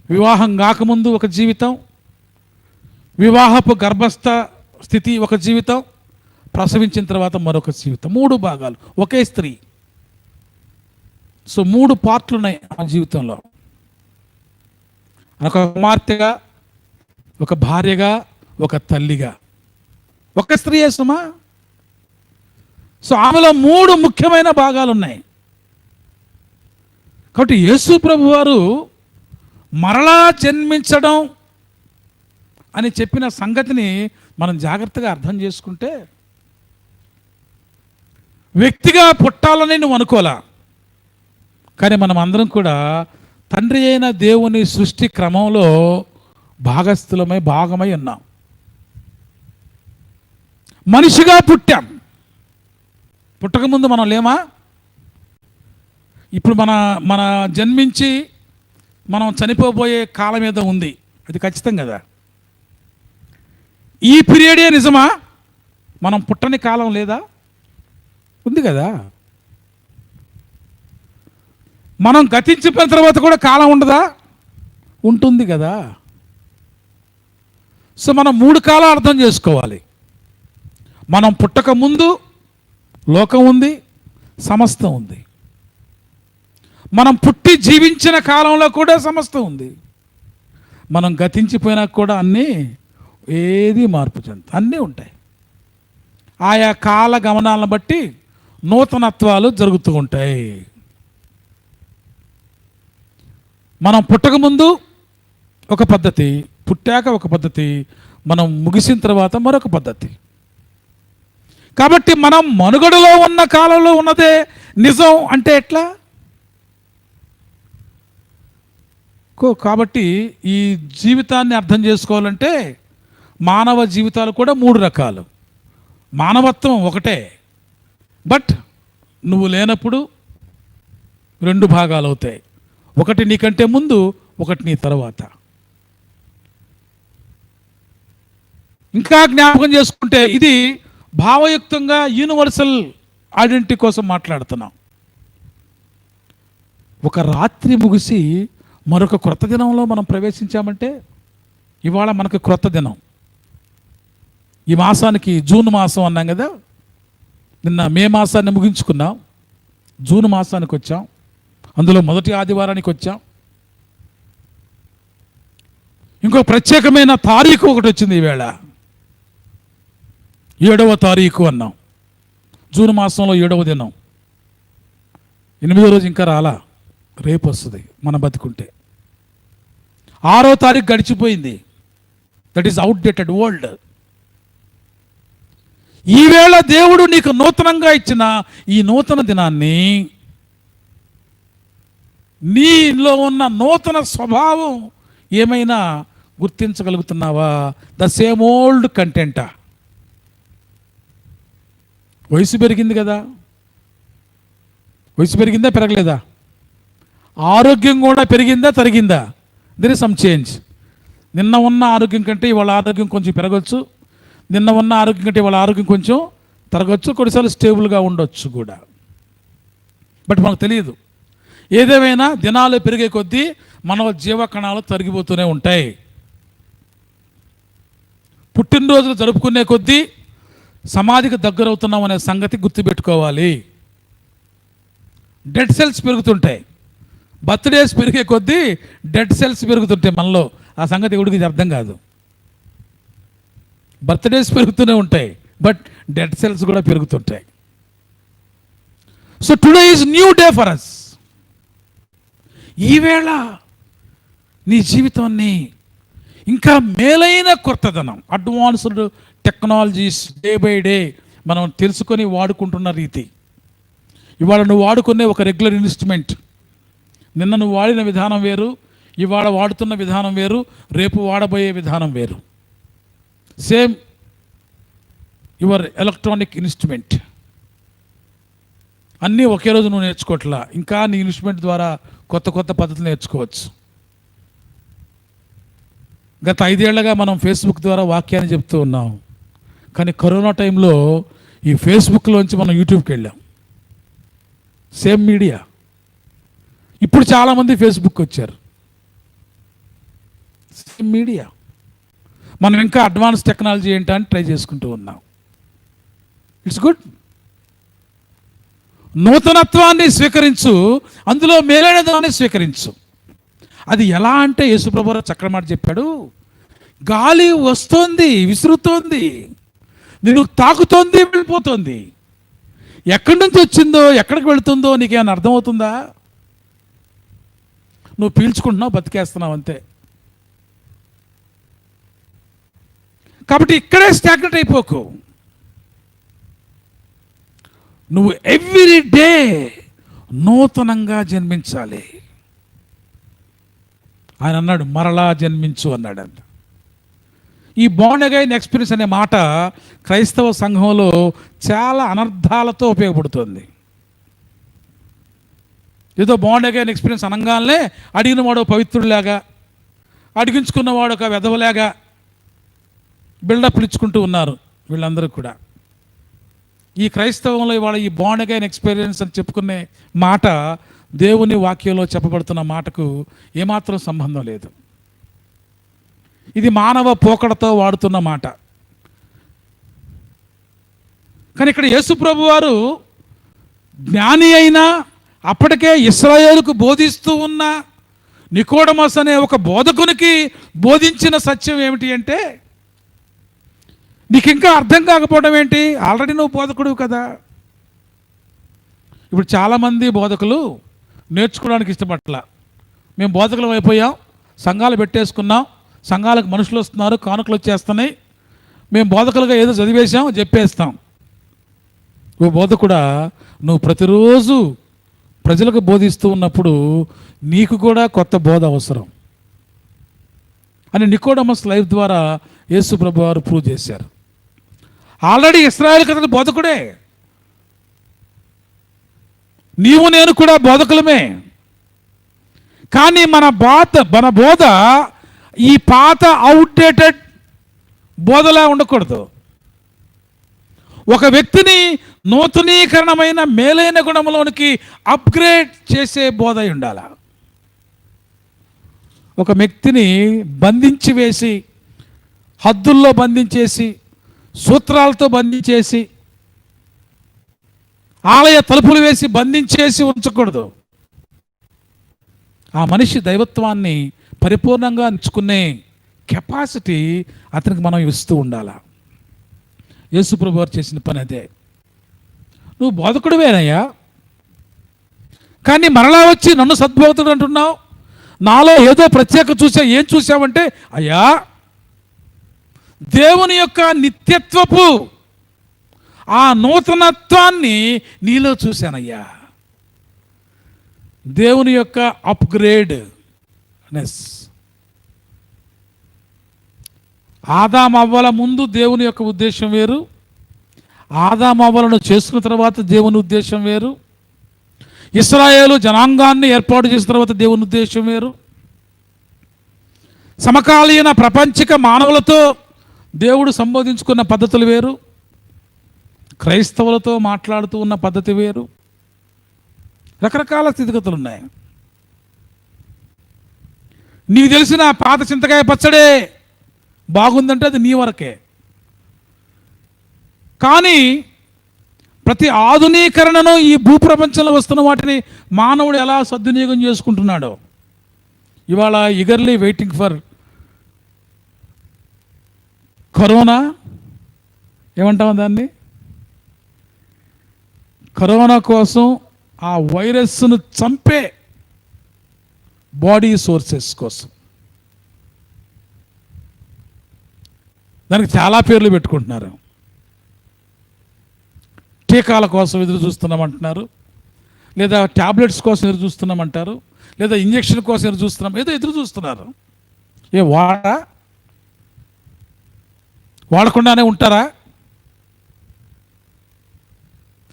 వివాహం కాకముందు ఒక జీవితం, వివాహపు గర్భస్థ స్థితి ఒక జీవితం, ప్రసవించిన తర్వాత మరొక జీవితం. 3 భాగాలు, ఒకే స్త్రీ. సో 3 పార్ట్లు ఉన్నాయి ఆ జీవితంలో. ఒక కుమార్తెగా, ఒక భార్యగా, ఒక తల్లిగా, ఒక స్త్రీ సుమా. సో ఆమెలో 3 ముఖ్యమైన భాగాలు ఉన్నాయి. కాబట్టి యేసు ప్రభు వారు మరలా జన్మించడం అని చెప్పిన సంగతిని మనం జాగ్రత్తగా అర్థం చేసుకుంటే, వ్యక్తిగా పుట్టాలని నువ్వు అనుకోలా, కానీ మనం అందరం కూడా తండ్రి అయిన దేవుని సృష్టి క్రమంలో భాగమై ఉన్నాం. మనిషిగా పుట్టాం. పుట్టకముందు మనం లేమా? ఇప్పుడు మన జన్మించి మనం చనిపోబోయే కాలం ఏదో ఉంది, అది ఖచ్చితం కదా. ఈ పీరియడే నిజమా? మనం పుట్టని కాలం లేదా? ఉంది కదా. మనం గతించిపోయిన తర్వాత కూడా కాలం ఉండదా? ఉంటుంది కదా. సో మనం 3 కాలాలు అర్థం చేసుకోవాలి. మనం పుట్టక ముందు లోకం ఉంది, సమస్తం ఉంది. మనం పుట్టి జీవించిన కాలంలో కూడా సమస్తం ఉంది. మనం గతించిపోయినా కూడా అన్నీ ఏది మార్పు చెంద అన్నీ ఉంటాయి. ఆయా కాల గమనాలను బట్టి నూతనత్వాలు జరుగుతూ ఉంటాయి. మనం పుట్టకముందు ఒక పద్ధతి, పుట్టాక ఒక పద్ధతి, మనం ముగిసిన తర్వాత మరొక పద్ధతి. కాబట్టి మనం మనుగడలో ఉన్న కాలంలో ఉన్నదే నిజం అంటే ఎట్లా? కాబట్టి ఈ జీవితాన్ని అర్థం చేసుకోవాలంటే మానవ జీవితాలు కూడా 3 రకాలు. మానవత్వం ఒకటే, బట్ నువ్వు లేనప్పుడు 2 భాగాలు అవుతాయి. ఒకటి నీకంటే ముందు, ఒకటి నీ తర్వాత. ఇంకా జ్ఞాపకం చేసుకుంటే ఇది భావయుక్తంగా యూనివర్సల్ ఐడెంటిటీ కోసం మాట్లాడుతున్నాం. ఒక రాత్రి ముగిసి మరొక క్రొత్త దినంలో మనం ప్రవేశించామంటే ఇవాళ మనకు క్రొత్త దినం. ఈ మాసానికి జూన్ మాసం అన్నాం కదా, నిన్న మే మాసాన్ని ముగించుకున్నాం, జూన్ మాసానికి వచ్చాం, అందులో మొదటి ఆదివారానికి వచ్చాం. ఇంకో ప్రత్యేకమైన తారీఖు ఒకటి వచ్చింది ఈవేళ, 7వ తారీఖు అన్నాం. జూన్ మాసంలో 7వ దినం, 8వ రోజు ఇంకా రాలా, రేపు వస్తుంది మనం బతుకుంటే. 6వ తారీఖు గడిచిపోయింది, దట్ ఈస్ అవుట్డేటెడ్ వరల్డ్. ఈవేళ దేవుడు నీకు నూతనంగా ఇచ్చిన ఈ నూతన దినాన్ని, నీలో ఉన్న నూతన స్వభావం ఏమైనా గుర్తించగలుగుతున్నావా? ద సేమ్ ఓల్డ్ కంటెంటా? వయసు పెరిగింది కదా, వయసు పెరిగిందా పెరగలేదా? ఆరోగ్యం కూడా పెరిగిందా తరిగిందా? There is some change. నిన్న ఉన్న ఆరోగ్యం కంటే ఇవాళ ఆరోగ్యం కొంచెం పెరగచ్చు, నిన్న ఉన్న ఆరోగ్యం కంటే ఇవాళ ఆరోగ్యం కొంచెం తరగచ్చు, కొన్నిసార్లు స్టేబుల్గా ఉండొచ్చు కూడా. బట్ మనకు తెలియదు. ఏదేమైనా దినాలు పెరిగే కొద్దీ మన జీవకణాలు తరిగిపోతూనే ఉంటాయి. పుట్టినరోజులు జరుపుకునే కొద్దీ సమాధికి దగ్గరవుతున్నాం అనే సంగతి గుర్తుపెట్టుకోవాలి. డెడ్ సెల్స్ పెరుగుతుంటాయి, బర్త్డేస్ పెరిగే కొద్దీ డెడ్ సెల్స్ పెరుగుతుంటాయి మనలో. ఆ సంగతి ఎవడికి అర్థం కాదు. బర్త్డేస్ పెరుగుతూనే ఉంటాయి, బట్ డెడ్ సెల్స్ కూడా పెరుగుతుంటాయి. So today is new day for us. ఈవేళ నీ జీవితాన్ని ఇంకా మేలైన కొత్తదనం, advanced technologies day by day మనం తెలుసుకొని వాడుకుంటున్న రీతి. ఇవాళ నువ్వు వాడుకునే ఒక రెగ్యులర్ ఇన్స్ట్రుమెంట్, నిన్న నువ్వు వాడిన విధానం వేరు, ఇవాళ వాడుతున్న విధానం వేరు, రేపు వాడబోయే విధానం వేరు. Same your electronic instrument. అన్నీ ఒకే రోజు నువ్వు నేర్చుకోవట్లా, ఇంకా నీ ఇన్స్ట్రుమెంట్ ద్వారా కొత్త కొత్త పద్ధతులు నేర్చుకోవచ్చు. గత 5 ఏళ్లుగా మనం ఫేస్బుక్ ద్వారా వాక్యాన్ని చెప్తూ ఉన్నాం, కానీ కరోనా టైంలో ఈ ఫేస్బుక్లోంచి మనం యూట్యూబ్కి వెళ్ళాం. Same media. ఇప్పుడు చాలామంది ఫేస్బుక్ వచ్చారు, సేమ్ మీడియా. మనం ఇంకా అడ్వాన్స్ టెక్నాలజీ ఏంటని ట్రై చేసుకుంటూ ఉన్నాం. It's good. నూతనత్వాన్ని స్వీకరించు, అందులో మేలైన దాన్ని స్వీకరించు. అది ఎలా అంటే యేసుప్రభువు చక్కటి మాట చెప్పాడు. గాలి వస్తోంది, విసురుతోంది, నిన్ను తాకుతోంది, వెళ్ళిపోతుంది. ఎక్కడి నుంచి వచ్చిందో ఎక్కడికి వెళుతుందో నీకేమైనా అర్థమవుతుందా? నువ్వు పీల్చుకుంటున్నావు, బతికేస్తున్నావు అంతే. కాబట్టి ఇక్కడే స్టాగ్నెట్ అయిపోకు. నువ్వు ఎవ్రీ డే నూతనంగా జన్మించాలి. ఆయన అన్నాడు మరలా జన్మించు అన్నాడంట. ఈ బోర్న్ అగైన్ ఎక్స్పీరియన్స్ అనే మాట క్రైస్తవ సంఘంలో చాలా అనర్థాలతో ఉపయోగపడుతుంది. ఏదో బోర్న్ అగైన్ ఎక్స్పీరియన్స్ అనగానే అడిగిన వాడు పవిత్రుడిలాగా, అడిగించుకున్నవాడు ఒక వెధవలాగా బిల్డప్లు ఇచ్చుకుంటూ ఉన్నారు వీళ్ళందరూ కూడా. ఈ క్రైస్తవంలో ఇవాళ ఈ బోర్న్ అగైన్ ఎక్స్పీరియన్స్ అని చెప్పుకునే మాట దేవుని వాక్యంలో చెప్పబడుతున్న మాటకు ఏమాత్రం సంబంధం లేదు. ఇది మానవ పోకడతో వాడుతున్న మాట. కానీ ఇక్కడ యేసు ప్రభు వారు జ్ఞాని అయినా అప్పటికే ఇశ్రాయేలుకు బోధిస్తూ ఉన్న నికోడమస్ అనే ఒక బోధకునికి బోధించిన సత్యం ఏమిటి అంటే, నీకు ఇంకా అర్థం కాకపోవడం ఏంటి, ఆల్రెడీ నువ్వు బోధకుడు కదా. ఇప్పుడు చాలామంది బోధకులు నేర్చుకోవడానికి ఇష్టపట్ల, మేము బోధకులం అయిపోయాం, సంఘాలు పెట్టేసుకున్నాం, సంఘాలకు మనుషులు వస్తున్నారు, కానుకలు వచ్చేస్తున్నాయి, మేము బోధకులుగా ఏదో చదివేశాం చెప్పేస్తాం. ఓ బోధకుడా, నువ్వు ప్రతిరోజు ప్రజలకు బోధిస్తూ ఉన్నప్పుడు నీకు కూడా కొత్త బోధ అవసరం అని నికోడమస్ లైఫ్ ద్వారా యేసు ప్రభు వారు ప్రూవ్ చేశారు. ఆల్రెడీ ఇశ్రాయేలు కథలు బోధకుడే, నీవు నేను కూడా బోధకులమే. కానీ మన బోధ ఈ పాత అవుట్డేటెడ్ బోధలా ఉండకూడదు. ఒక వ్యక్తిని నూతనీకరణమైన మేలైన గుణంలోనికి అప్గ్రేడ్ చేసే బోధ ఉండాల. ఒక వ్యక్తిని బంధించి వేసి, హద్దుల్లో బంధించేసి, సూత్రాలతో బంధించేసి, ఆలయ తలుపులు వేసి బంధించేసి ఉంచకూడదు. ఆ మనిషి దైవత్వాన్ని పరిపూర్ణంగా ఎంచుకునే కెపాసిటీ అతనికి మనం ఇస్తూ ఉండాలి. యేసు ప్రభు వారు చేసిన పని అదే. నువ్వు బోధకుడివేనయ్యా, కానీ మరలా వచ్చి నన్ను సద్బోధకుడు అంటున్నావు, నాలో ఏదో ప్రత్యేక ఏం చూసావంటే, అయ్యా దేవుని యొక్క నిత్యత్వపు ఆ నూతనత్వాన్ని నీలో చూశానయ్యా. దేవుని యొక్క అప్గ్రేడ్ నెస్. ఆదాము అవ్వల ముందు దేవుని యొక్క ఉద్దేశం వేరు, ఆదాము అవ్వలను చేసుకున్న తర్వాత దేవుని ఉద్దేశం వేరు, ఇశ్రాయేలు జనాంగాన్ని ఏర్పాటు చేసిన తర్వాత దేవుని ఉద్దేశం వేరు, సమకాలీన ప్రపంచిక మానవులతో దేవుడు సంబోధించుకున్న పద్ధతులు వేరు, క్రైస్తవులతో మాట్లాడుతూ ఉన్న పద్ధతి వేరు. రకరకాల స్థితిగతులు ఉన్నాయి. నీకు తెలిసిన పాత చింతకాయ పచ్చడే బాగుందంటే అది నీ వరకే. కానీ ప్రతి ఆధునీకరణను ఈ భూప్రపంచంలో వస్తున్న వాటిని మానవుడు ఎలా సద్వినియోగం చేసుకుంటున్నాడో, ఇవాళ ఈగర్లీ వెయిటింగ్ ఫర్ కరోనా, ఏమంటాం దాన్ని, కరోనా కోసం ఆ వైరస్ను చంపే బాడీ సోర్సెస్ కోసం దానికి చాలా పేర్లు పెట్టుకుంటున్నారు. టీకాల కోసం ఎదురు చూస్తున్నామంటున్నారు, లేదా ట్యాబ్లెట్స్ కోసం ఎదురు చూస్తున్నామంటారు, లేదా ఇంజక్షన్ కోసం ఎదురు చూస్తున్నాం, ఏదో ఎదురు చూస్తున్నారు. వాడకుండానే ఉంటారా?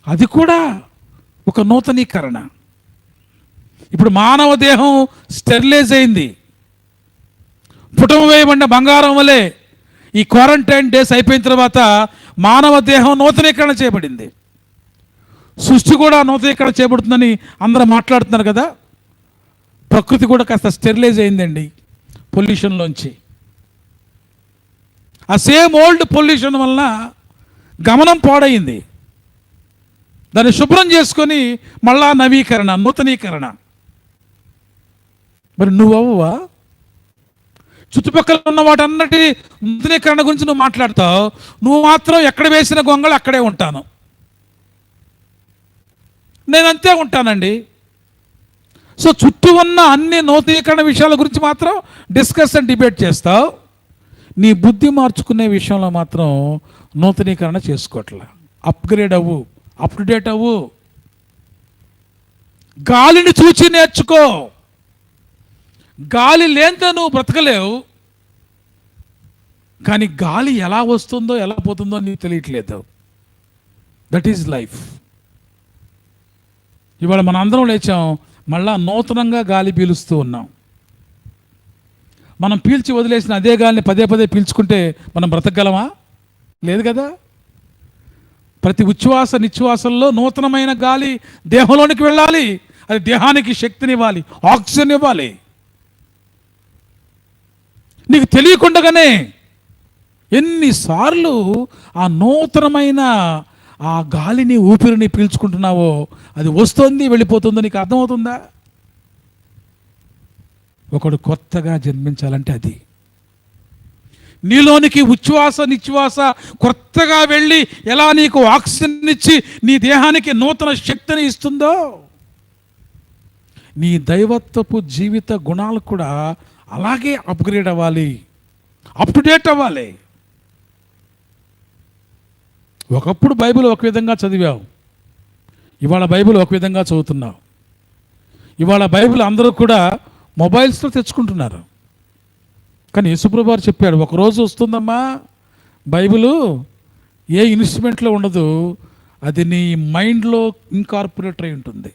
అది కూడా ఒక నూతనీకరణ. ఇప్పుడు మానవ దేహం స్టెరిలైజ్ అయింది. పుటము వేయబడిన బంగారం వలె ఈ క్వారంటైన్ డేస్ అయిపోయిన తర్వాత మానవ దేహం నూతనీకరణ చేయబడింది. సృష్టి కూడా నూతనీకరణ చేయబడుతుందని అందరూ మాట్లాడుతున్నారు కదా. ప్రకృతి కూడా కాస్త స్టెరిలైజ్ అయిందండి పొల్యూషన్లోంచి. ఆ సేమ్ ఓల్డ్ పొల్యూషన్ వలన గమనం పాడైంది. దాన్ని శుభ్రం చేసుకొని మళ్ళా నవీకరణ, నూతనీకరణ. మరి నువ్వవ్వా? చుట్టుపక్కల ఉన్న వాటన్నిటి నూతనీకరణ గురించి నువ్వు మాట్లాడతావు, నువ్వు మాత్రం ఎక్కడ వేసిన గొంగళి అక్కడే ఉంటాను, నేనంతే ఉంటానండి. సో చుట్టూ ఉన్న అన్ని నూతనీకరణ విషయాల గురించి మాత్రం డిస్కస్ అండ్ డిబేట్ చేస్తావు, నీ బుద్ధి మార్చుకునే విషయంలో మాత్రం నూతనీకరణ చేసుకోవట్లా. అప్గ్రేడ్ అవ్వు, అప్ టు డేట్ అవ్వు. గాలిని చూచి నేర్చుకో. గాలి లేనిదే నువ్వు బ్రతకలేవు, కానీ గాలి ఎలా వస్తుందో ఎలా పోతుందో నీకు తెలియట్లేదు. That is life. ఇవాళ మన అందరం లేచాం, మళ్ళా నూతనంగా గాలి పీలుస్తూ ఉన్నాం. మనం పీల్చి వదిలేసిన అదే గాలిని పదే పదే పీల్చుకుంటే మనం బ్రతకగలమా? లేదు కదా. ప్రతి ఉచ్ఛ్వాస నిశ్వాసంలో నూతనమైన గాలి దేహంలోనికి వెళ్ళాలి. అది దేహానికి శక్తినివ్వాలి, ఆక్సిజన్ ఇవ్వాలి. నీకు తెలియకుండానే ఎన్నిసార్లు ఆ నూతనమైన ఆ గాలిని ఊపిరిని పీల్చుకుంటున్నావో అది వస్తుంది వెళ్ళిపోతుందో నీకు అర్థమవుతుందా? ఒకడు కొత్తగా జన్మించాలంటే అది నీలోనికి ఉచ్ఛ్వాస నిశ్వాస కొత్తగా వెళ్ళి ఎలా నీకు ఆక్సిజన్ ఇచ్చి నీ దేహానికి నూతన శక్తిని ఇస్తుందో నీ దైవత్వపు జీవిత గుణాలు కూడా అలాగే అప్గ్రేడ్ అవ్వాలి, అప్ టు డేట్ అవ్వాలి. ఒకప్పుడు బైబిల్ ఒక విధంగా చదివావు, ఇవాళ బైబిల్ ఒక విధంగా చదువుతున్నావు. ఇవాళ బైబిల్ అందరూ కూడా మొబైల్స్లో తెచ్చుకుంటున్నారు. కానీ యేసుప్రభు వారు చెప్పాడు, ఒకరోజు వస్తుందమ్మా బైబిలు ఏ ఇన్స్ట్రుమెంట్లో ఉండదు, అది నీ మైండ్లో ఇన్కార్పొరేట్ అయి ఉంటుంది.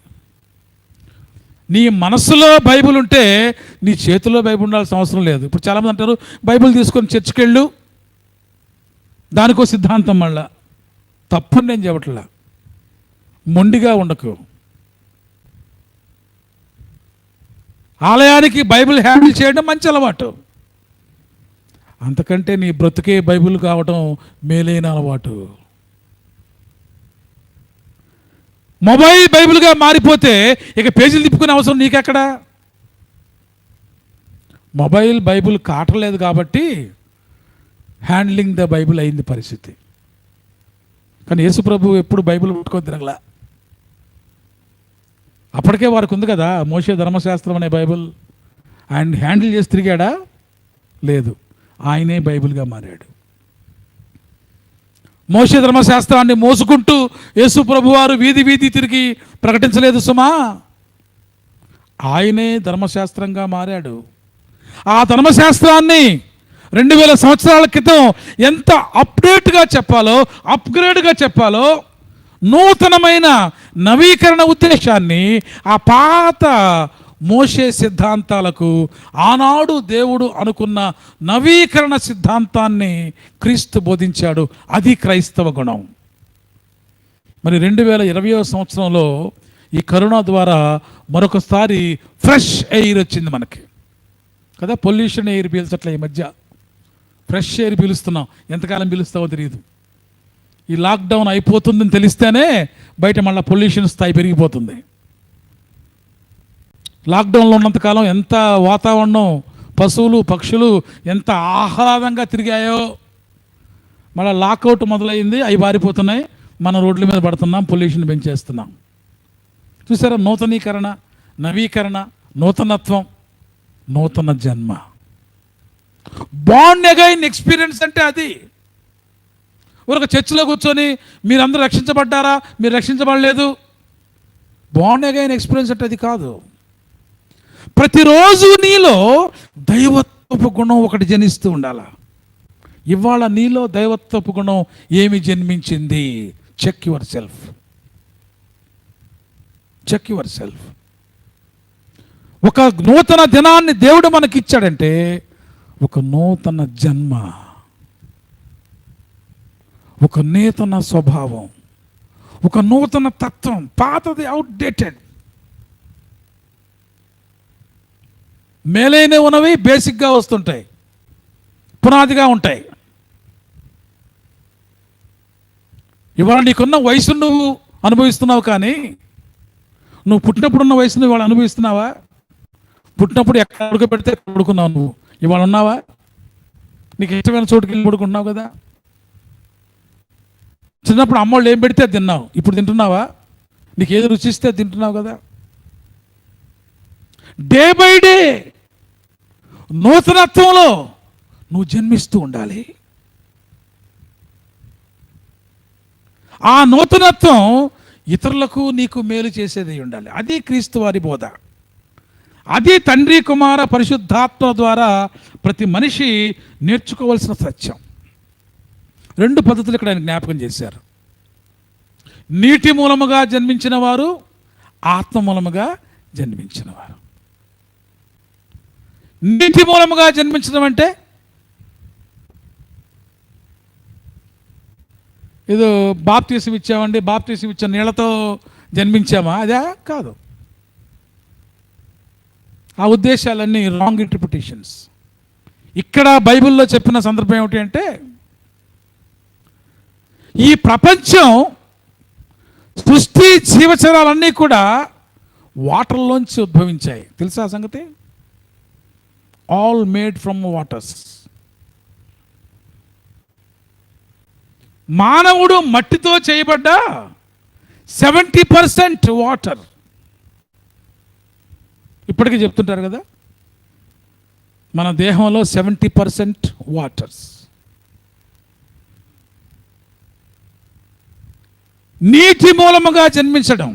నీ మనసులో బైబిల్ ఉంటే నీ చేతిలో బైబిల్ ఉండాల్సిన అవసరం లేదు. ఇప్పుడు చాలామంది అంటారు బైబిల్ తీసుకొని చర్చికెళ్ళు, దానికో సిద్ధాంతం. మళ్ళా తప్పని నేను చెప్పట్లా, మొండిగా ఉండకు. ఆలయానికి బైబిల్ హ్యాండిల్ చేయడం మంచి అలవాటు, అంతకంటే నీ బ్రతుకే బైబిల్ కావటం మేలైన అలవాటు. మొబైల్ బైబిల్గా మారిపోతే ఇక పేజీలు తిప్పుకునే అవసరం నీకెక్కడ? మొబైల్ బైబిల్ కాటలేదు కాబట్టి హ్యాండ్లింగ్ ద బైబిల్ అయింది పరిస్థితి. కానీ యేసుప్రభు ఎప్పుడు బైబిల్ పట్టుకొని తిరగలా. అప్పటికే వారికి ఉంది కదా మోషే ధర్మశాస్త్రం అనే బైబిల్, ఆయన హ్యాండిల్ చేసి తిరిగాడా? లేదు, ఆయనే బైబిల్గా మారాడు. మోషే ధర్మశాస్త్రాన్ని మోసుకుంటూ యేసు ప్రభువారు వీధి వీధి తిరిగి ప్రకటించలేదు సుమా, ఆయనే ధర్మశాస్త్రంగా మారాడు. ఆ ధర్మశాస్త్రాన్ని 2000 సంవత్సరాల క్రితం ఎంత అప్డేట్గా చెప్పాలో, అప్గ్రేడ్గా చెప్పాలో, నూతనమైన నవీకరణ ఉద్దేశాన్ని ఆ పాత మోషే సిద్ధాంతాలకు ఆనాడు దేవుడు అనుకున్న నవీకరణ సిద్ధాంతాన్ని క్రీస్తు బోధించాడు. అది క్రైస్తవ గుణం. మరి 2020వ సంవత్సరంలో ఈ కరోనా ద్వారా మరొకసారి ఫ్రెష్ ఎయిర్ వచ్చింది మనకి కదా. పొల్యూషన్ ఎయిర్ పీల్చట్లే ఈ మధ్య, ఫ్రెష్ ఎయిర్ పీలుస్తున్నాం. ఎంతకాలం పీలుస్తావో తెలియదు. ఈ లాక్డౌన్ అయిపోతుందని తెలిస్తేనే బయట మళ్ళీ పొల్యూషన్ స్థాయి పెరిగిపోతుంది. లాక్డౌన్లో ఉన్నంతకాలం ఎంత వాతావరణం, పశువులు పక్షులు ఎంత ఆహ్లాదంగా తిరిగాయో, మళ్ళీ లాకౌట్ మొదలైంది, అవి పారిపోతున్నాయి, మన రోడ్ల మీద పడుతున్నాం, పొల్యూషన్ పెంచేస్తున్నాం. చూసారా? నూతనీకరణ, నవీకరణ, నూతనత్వం, నూతన జన్మ. బాండ్ అగైన్ ఎక్స్పీరియన్స్ అంటే అది. ఒక చర్చిలో కూర్చొని మీరందరూ రక్షించబడ్డారా, మీరు రక్షించబడలేదు, బాండ్ అగైన్ ఎక్స్పీరియన్స్ అంటే అది కాదు. ప్రతిరోజు నీలో దైవత్వపు గుణం ఒకటి జనిస్తూ ఉండాల. ఇవాళ నీలో దైవత్వపు గుణం ఏమి జన్మించింది? Check yourself, check yourself. ఒక నూతన దినాన్ని దేవుడు మనకి ఇచ్చాడంటే ఒక నూతన జన్మ, ఒక నూతన స్వభావం, ఒక నూతన తత్వం. పాతది అవుట్డేటెడ్. మేలైన ఉన్నవి బేసిక్గా వస్తుంటాయి, పునాదిగా ఉంటాయి. ఇవాళ నీకున్న వయసును నువ్వు అనుభవిస్తున్నావు, కానీ నువ్వు పుట్టినప్పుడున్న వయసును ఇవాళ అనుభవిస్తున్నావా? పుట్టినప్పుడు ఎక్కడ ఉడకబెడితే పడుకున్నావు నువ్వు, ఇవాళ ఉన్నావా? నీకు ఇష్టమైన చోటుకి వెళ్ళి పడుకుంటున్నావు కదా. చిన్నప్పుడు అమ్మోళ్ళు ఏం పెడితే తిన్నావు, ఇప్పుడు తింటున్నావా? నీకు ఏది రుచిస్తే తింటున్నావు కదా. డే బై డే నూతనత్వంలో నువ్వు జన్మిస్తూ ఉండాలి. ఆ నూతనత్వం ఇతరులకు నీకు మేలు చేసేది ఉండాలి. అది క్రీస్తు వారి బోధ. అది తండ్రి కుమార పరిశుద్ధాత్మ ద్వారా ప్రతి మనిషి నేర్చుకోవాల్సిన సత్యం. 2 పద్ధతులు ఇక్కడ ఆయన జ్ఞాపకం చేశారు. నీటి మూలముగా జన్మించిన వారు, ఆత్మ మూలముగా జన్మించిన వారు. నీటి మూలముగా జన్మించడం అంటే ఏదో బాప్తీసం ఇచ్చామండి, బాప్తీసం ఇచ్చే నీళ్లతో జన్మించామా? అదే కాదు. ఆ ఉద్దేశాలన్నీ రాంగ్ ఇంటర్ప్రిటేషన్స్. ఇక్కడ బైబిల్లో చెప్పిన సందర్భం ఏమిటి అంటే, ఈ ప్రపంచం సృష్టి జీవచరాలన్నీ కూడా వాటర్లోంచి ఉద్భవించాయి. తెలుసా ఆ సంగతి? All made from waters. మానవుడు మట్టితో చేయబడ్డ 70% వాటర్. ఇప్పటికీ చెప్తుంటారు కదా, మన దేహంలో 70% వాటర్స్. నీటి మూలముగా జన్మించడం.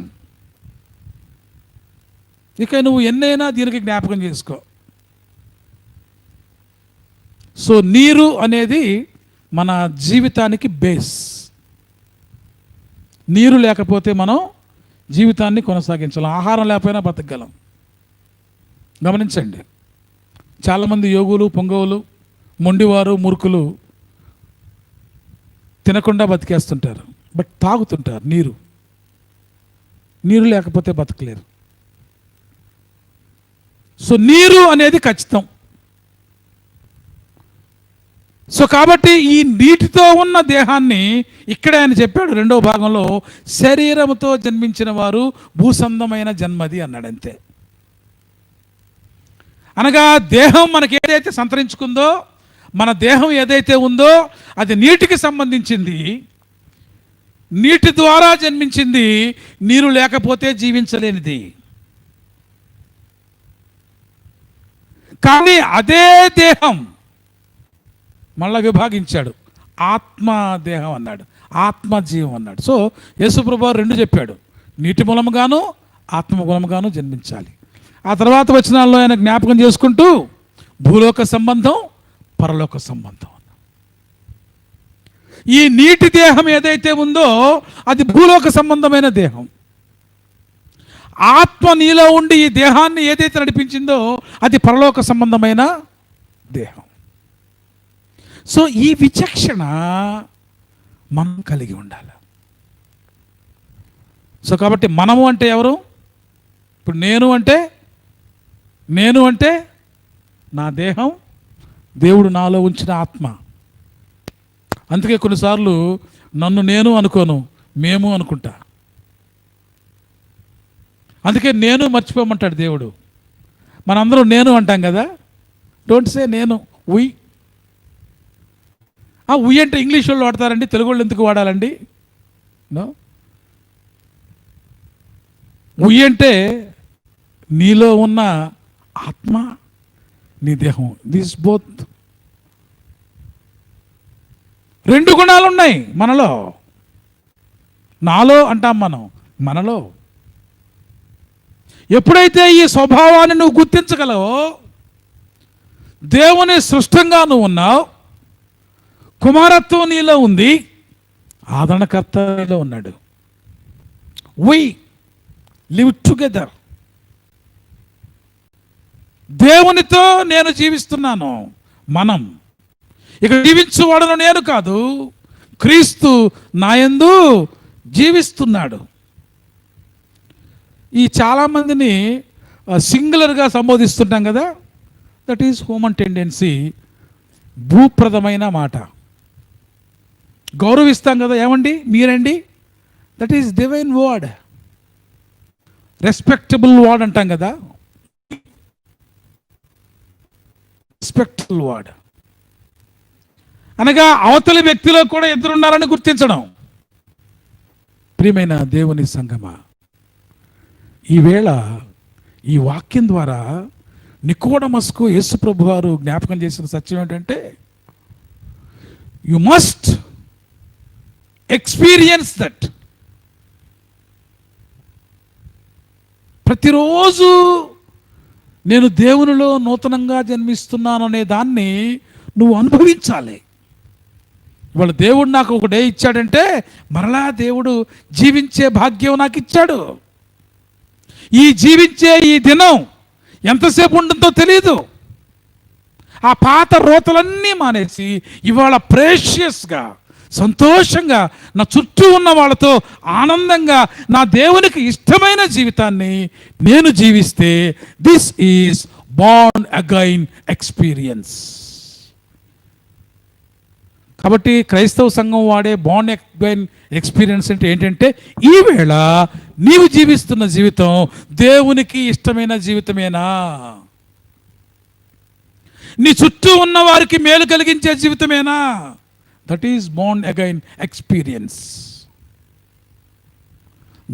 ఇక నువ్వు ఎన్నైనా దీనికి జ్ఞాపకం చేసుకో. సో నీరు అనేది మన జీవితానికి బేస్. నీరు లేకపోతే మనం జీవితాన్ని కొనసాగించలేం. ఆహారం లేకపోయినా బతకగలం. గమనించండి, చాలామంది యోగులు, పొంగవులు, మొండివారు, మూర్ఖులు తినకుండా బతికేస్తుంటారు, బట్ తాగుతుంటారు నీరు. నీరు లేకపోతే బతకలేరు. సో నీరు అనేది ఖచ్చితం. సో కాబట్టి ఈ నీటితో ఉన్న దేహాన్ని ఇక్కడ ఆయన చెప్పాడు రెండవ భాగంలో, శరీరముతో జన్మించిన వారు భూసంధమైన జన్మది అన్నాడు. అంతే. అనగా దేహం మనకి ఏదైతే సంతరించుకుందో, మన దేహం ఏదైతే ఉందో అది నీటికి సంబంధించింది, నీటి ద్వారా జన్మించింది, నీరు లేకపోతే జీవించలేనిది. కానీ అదే దేహం మళ్ళా విభాగించాడు, ఆత్మదేహం అన్నాడు, ఆత్మజీవం అన్నాడు. సో యేసుప్రభువు రెండు చెప్పాడు, నీటి మూలముగాను ఆత్మ మూలముగాను జన్మించాలి. ఆ తర్వాత వచనాల్లో ఆయన జ్ఞాపకం చేసుకుంటూ భూలోక సంబంధం, పరలోక సంబంధం. ఈ నీటి దేహం ఏదైతే ఉందో అది భూలోక సంబంధమైన దేహం. ఆత్మ నీలో ఉండి ఈ దేహాన్ని ఏదైతే నడిపించిందో అది పరలోక సంబంధమైన దేహం. సో ఈ విచక్షణ మనం కలిగి ఉండాలి. సో కాబట్టి మనము అంటే ఎవరు? ఇప్పుడు నేను అంటే నా దేహం, దేవుడు నాలో ఉంచిన ఆత్మ. అందుకే కొన్నిసార్లు నన్ను నేను అనుకోను, మేము అనుకుంటా. అందుకే నేను మర్చిపోమంటాడు దేవుడు. మనందరం నేను అంటాం కదా, డోంట్ సే నేను, ఉయ్. ఉయ్ అంటే ఇంగ్లీష్ వాళ్ళు వాడతారండి, తెలుగు వాళ్ళు ఎందుకు వాడాలండి? నో. ఉయ్ అంటే నీలో ఉన్న ఆత్మ, నీ దేహం, దిస్ బోత్. రెండు గుణాలు ఉన్నాయి మనలో. నాలో అంటాం మనం, మనలో. ఎప్పుడైతే ఈ స్వభావాన్ని నువ్వు గుర్తించగలవో, దేవుని సృష్టంగా నువ్వు ఉన్నావు, కుమారత్వం నీలో ఉంది, ఆదరణకర్త నీలో ఉన్నాడు. We live together. దేవునితో నేను జీవిస్తున్నాను. మనం ఇక జీవించువాడను నేను కాదు, క్రీస్తు నాయందు జీవిస్తున్నాడు. ఈ చాలామందిని సింగులర్గా సంబోధిస్తుంటాం కదా, దట్ ఈజ్ హ్యూమన్ టెండెన్సీ. భూప్రదమైన మాట. గౌరవిస్తాం కదా, ఏమండి, మీరండి, that is divine word. Respectable word అంటాం కదా, రెస్పెక్టబుల్ వర్డ్ అనగా అవతలి వ్యక్తిలో కూడా ఎదురున్నారని గుర్తించడం. ప్రియమైన దేవుని సంగమా, ఈవేళ ఈ వాక్యం ద్వారా నికోడమస్కు యేసు ప్రభు వారు జ్ఞాపకం చేసిన సత్యం ఏంటంటే, యు మస్ట్ ఎక్స్పీరియన్స్ దట్. ప్రతిరోజు నేను దేవునిలో నూతనంగా జన్మిస్తున్నాను అనే దాన్ని నువ్వు అనుభవించాలి. ఇవాళ దేవుడు నాకు ఒక డే ఇచ్చాడంటే మరలా దేవుడు జీవించే భాగ్యం నాకు ఇచ్చాడు. ఈ జీవించే ఈ దినం ఎంతసేపు ఉంటుందో తెలియదు. ఆ పాత రోతలన్నీ మానేసి ఇవాళ ప్రేషియస్గా, సంతోషంగా నా చుట్టూ ఉన్న వాళ్ళతో ఆనందంగా నా దేవునికి ఇష్టమైన జీవితాన్ని నేను జీవిస్తే this is born again experience. కాబట్టి క్రైస్తవ సంఘం వాడే బాండ్ అగైన్ ఎక్స్పీరియన్స్ అంటే ఏంటంటే, ఈ వేళ నీవు జీవిస్తున్న జీవితం దేవునికి ఇష్టమైన జీవితమేనా, నీ చుట్టూ ఉన్న వారికి మేలు కలిగించే జీవితమేనా? దట్ ఈజ్ బాండ్ అగైన్ ఎక్స్పీరియన్స్.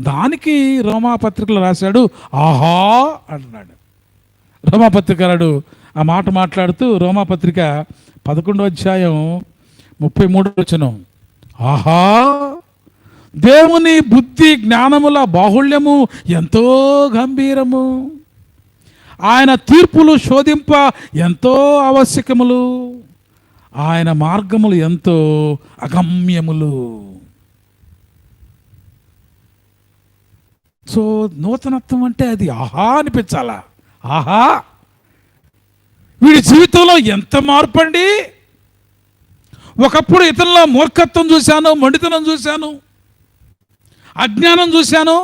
దానికి రోమాపత్రికలో రాశాడు, ఆహా అంటున్నాడు. రోమాపత్రికలాడు ఆ మాట మాట్లాడుతూ రోమాపత్రిక 11వ అధ్యాయం 33వ వచనం, ఆహా దేవుని బుద్ధి జ్ఞానముల బాహుళ్యము ఎంతో గంభీరము, ఆయన తీర్పులు శోధింప ఎంతో ఆవశ్యకములు, ఆయన మార్గములు ఎంతో అగమ్యములు. సో నూతనత్వం అంటే అది ఆహా అనిపించాలా. ఆహా, వీడి జీవితంలో ఎంత మార్పు అండి. ఒకప్పుడు ఇతనిలో మూర్ఖత్వం చూశాను, మొండితనం చూశాను, అజ్ఞానం చూశాను.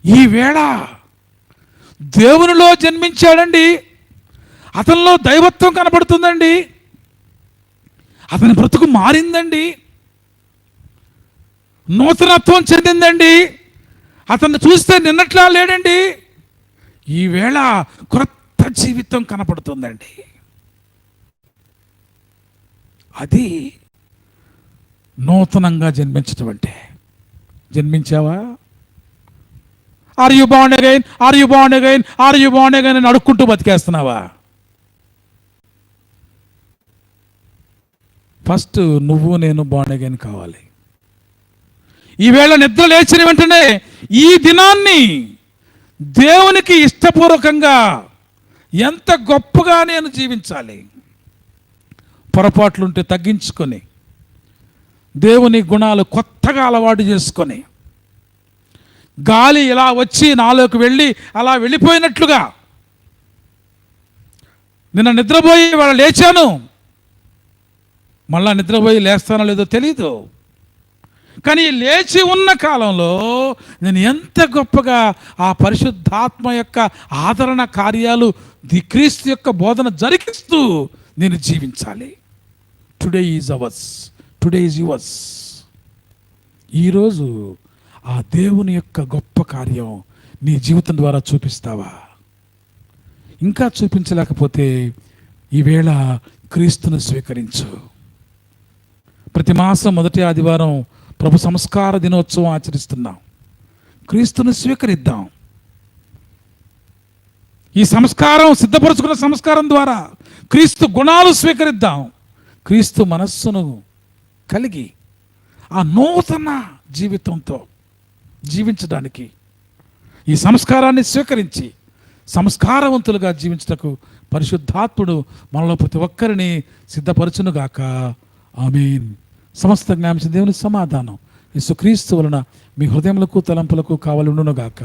ఈవేళ దేవునిలో జన్మించాడండి, అతనిలో దైవత్వం కనబడుతుందండి, అతని బ్రతుకు మారిందండి, నూతనత్వం చెందిందండి, అతన్ని చూస్తే నిన్నట్లా లేడండి. ఈవేళ క్రొత్త జీవితం కనపడుతుందండి. అది నూతనంగా జన్మించడం అంటే. జన్మించావా? Are you bond again, are you bond again, are you bond again అని అడుక్కుంటూ బతికేస్తున్నావా? ఫస్ట్ నువ్వు నేను బాండ్ అగైన్ కావాలి. ఈవేళ నిద్ర లేచిన వెంటనే ఈ దినాన్ని దేవునికి ఇష్టపూర్వకంగా ఎంత గొప్పగా నేను జీవించాలి, పొరపాట్లుంటే తగ్గించుకొని దేవుని గుణాలు కొత్తగా అలవాటు చేసుకొని, గాలి ఇలా వచ్చి నాలోకి వెళ్ళి అలా వెళ్ళిపోయినట్లుగా, నిన్న నిద్రపోయి వాళ్ళ లేచాను, మళ్ళా నిద్రపోయి లేస్తానో లేదో తెలీదు, కానీ లేచి ఉన్న కాలంలో నేను ఎంత గొప్పగా ఆ పరిశుద్ధాత్మ యొక్క ఆదరణ కార్యాలు, క్రీస్తు యొక్క బోధన జరిగిస్తూ నేను జీవించాలి. Today is ours, today is yours. ఈరోజు ఆ దేవుని యొక్క గొప్ప కార్యం నీ జీవితం ద్వారా చూపిస్తావా? ఇంకా చూపించలేకపోతే ఈవేళ క్రీస్తును స్వీకరించు. ప్రతి మాసం మొదటి ఆదివారం ప్రభు సంస్కార దినోత్సవం ఆచరిస్తున్నాం. క్రీస్తును స్వీకరిద్దాం. ఈ సంస్కారం, సిద్ధపరచుకున్న సంస్కారం ద్వారా క్రీస్తు గుణాలు స్వీకరిద్దాం. క్రీస్తు మనస్సును కలిగి ఆ నూతన జీవితంతో జీవించడానికి ఈ సంస్కారాన్ని స్వీకరించి సంస్కారవంతులుగా జీవించటకు పరిశుద్ధాత్ముడు మనలో ప్రతి ఒక్కరిని సిద్ధపరచునుగాక. ఆమేన్. సమస్త జ్ఞానించిన దేవుని సమాధానం యేసుక్రీస్తు వలన మీ హృదయములకు తలంపులకు కావలుండునుగాక.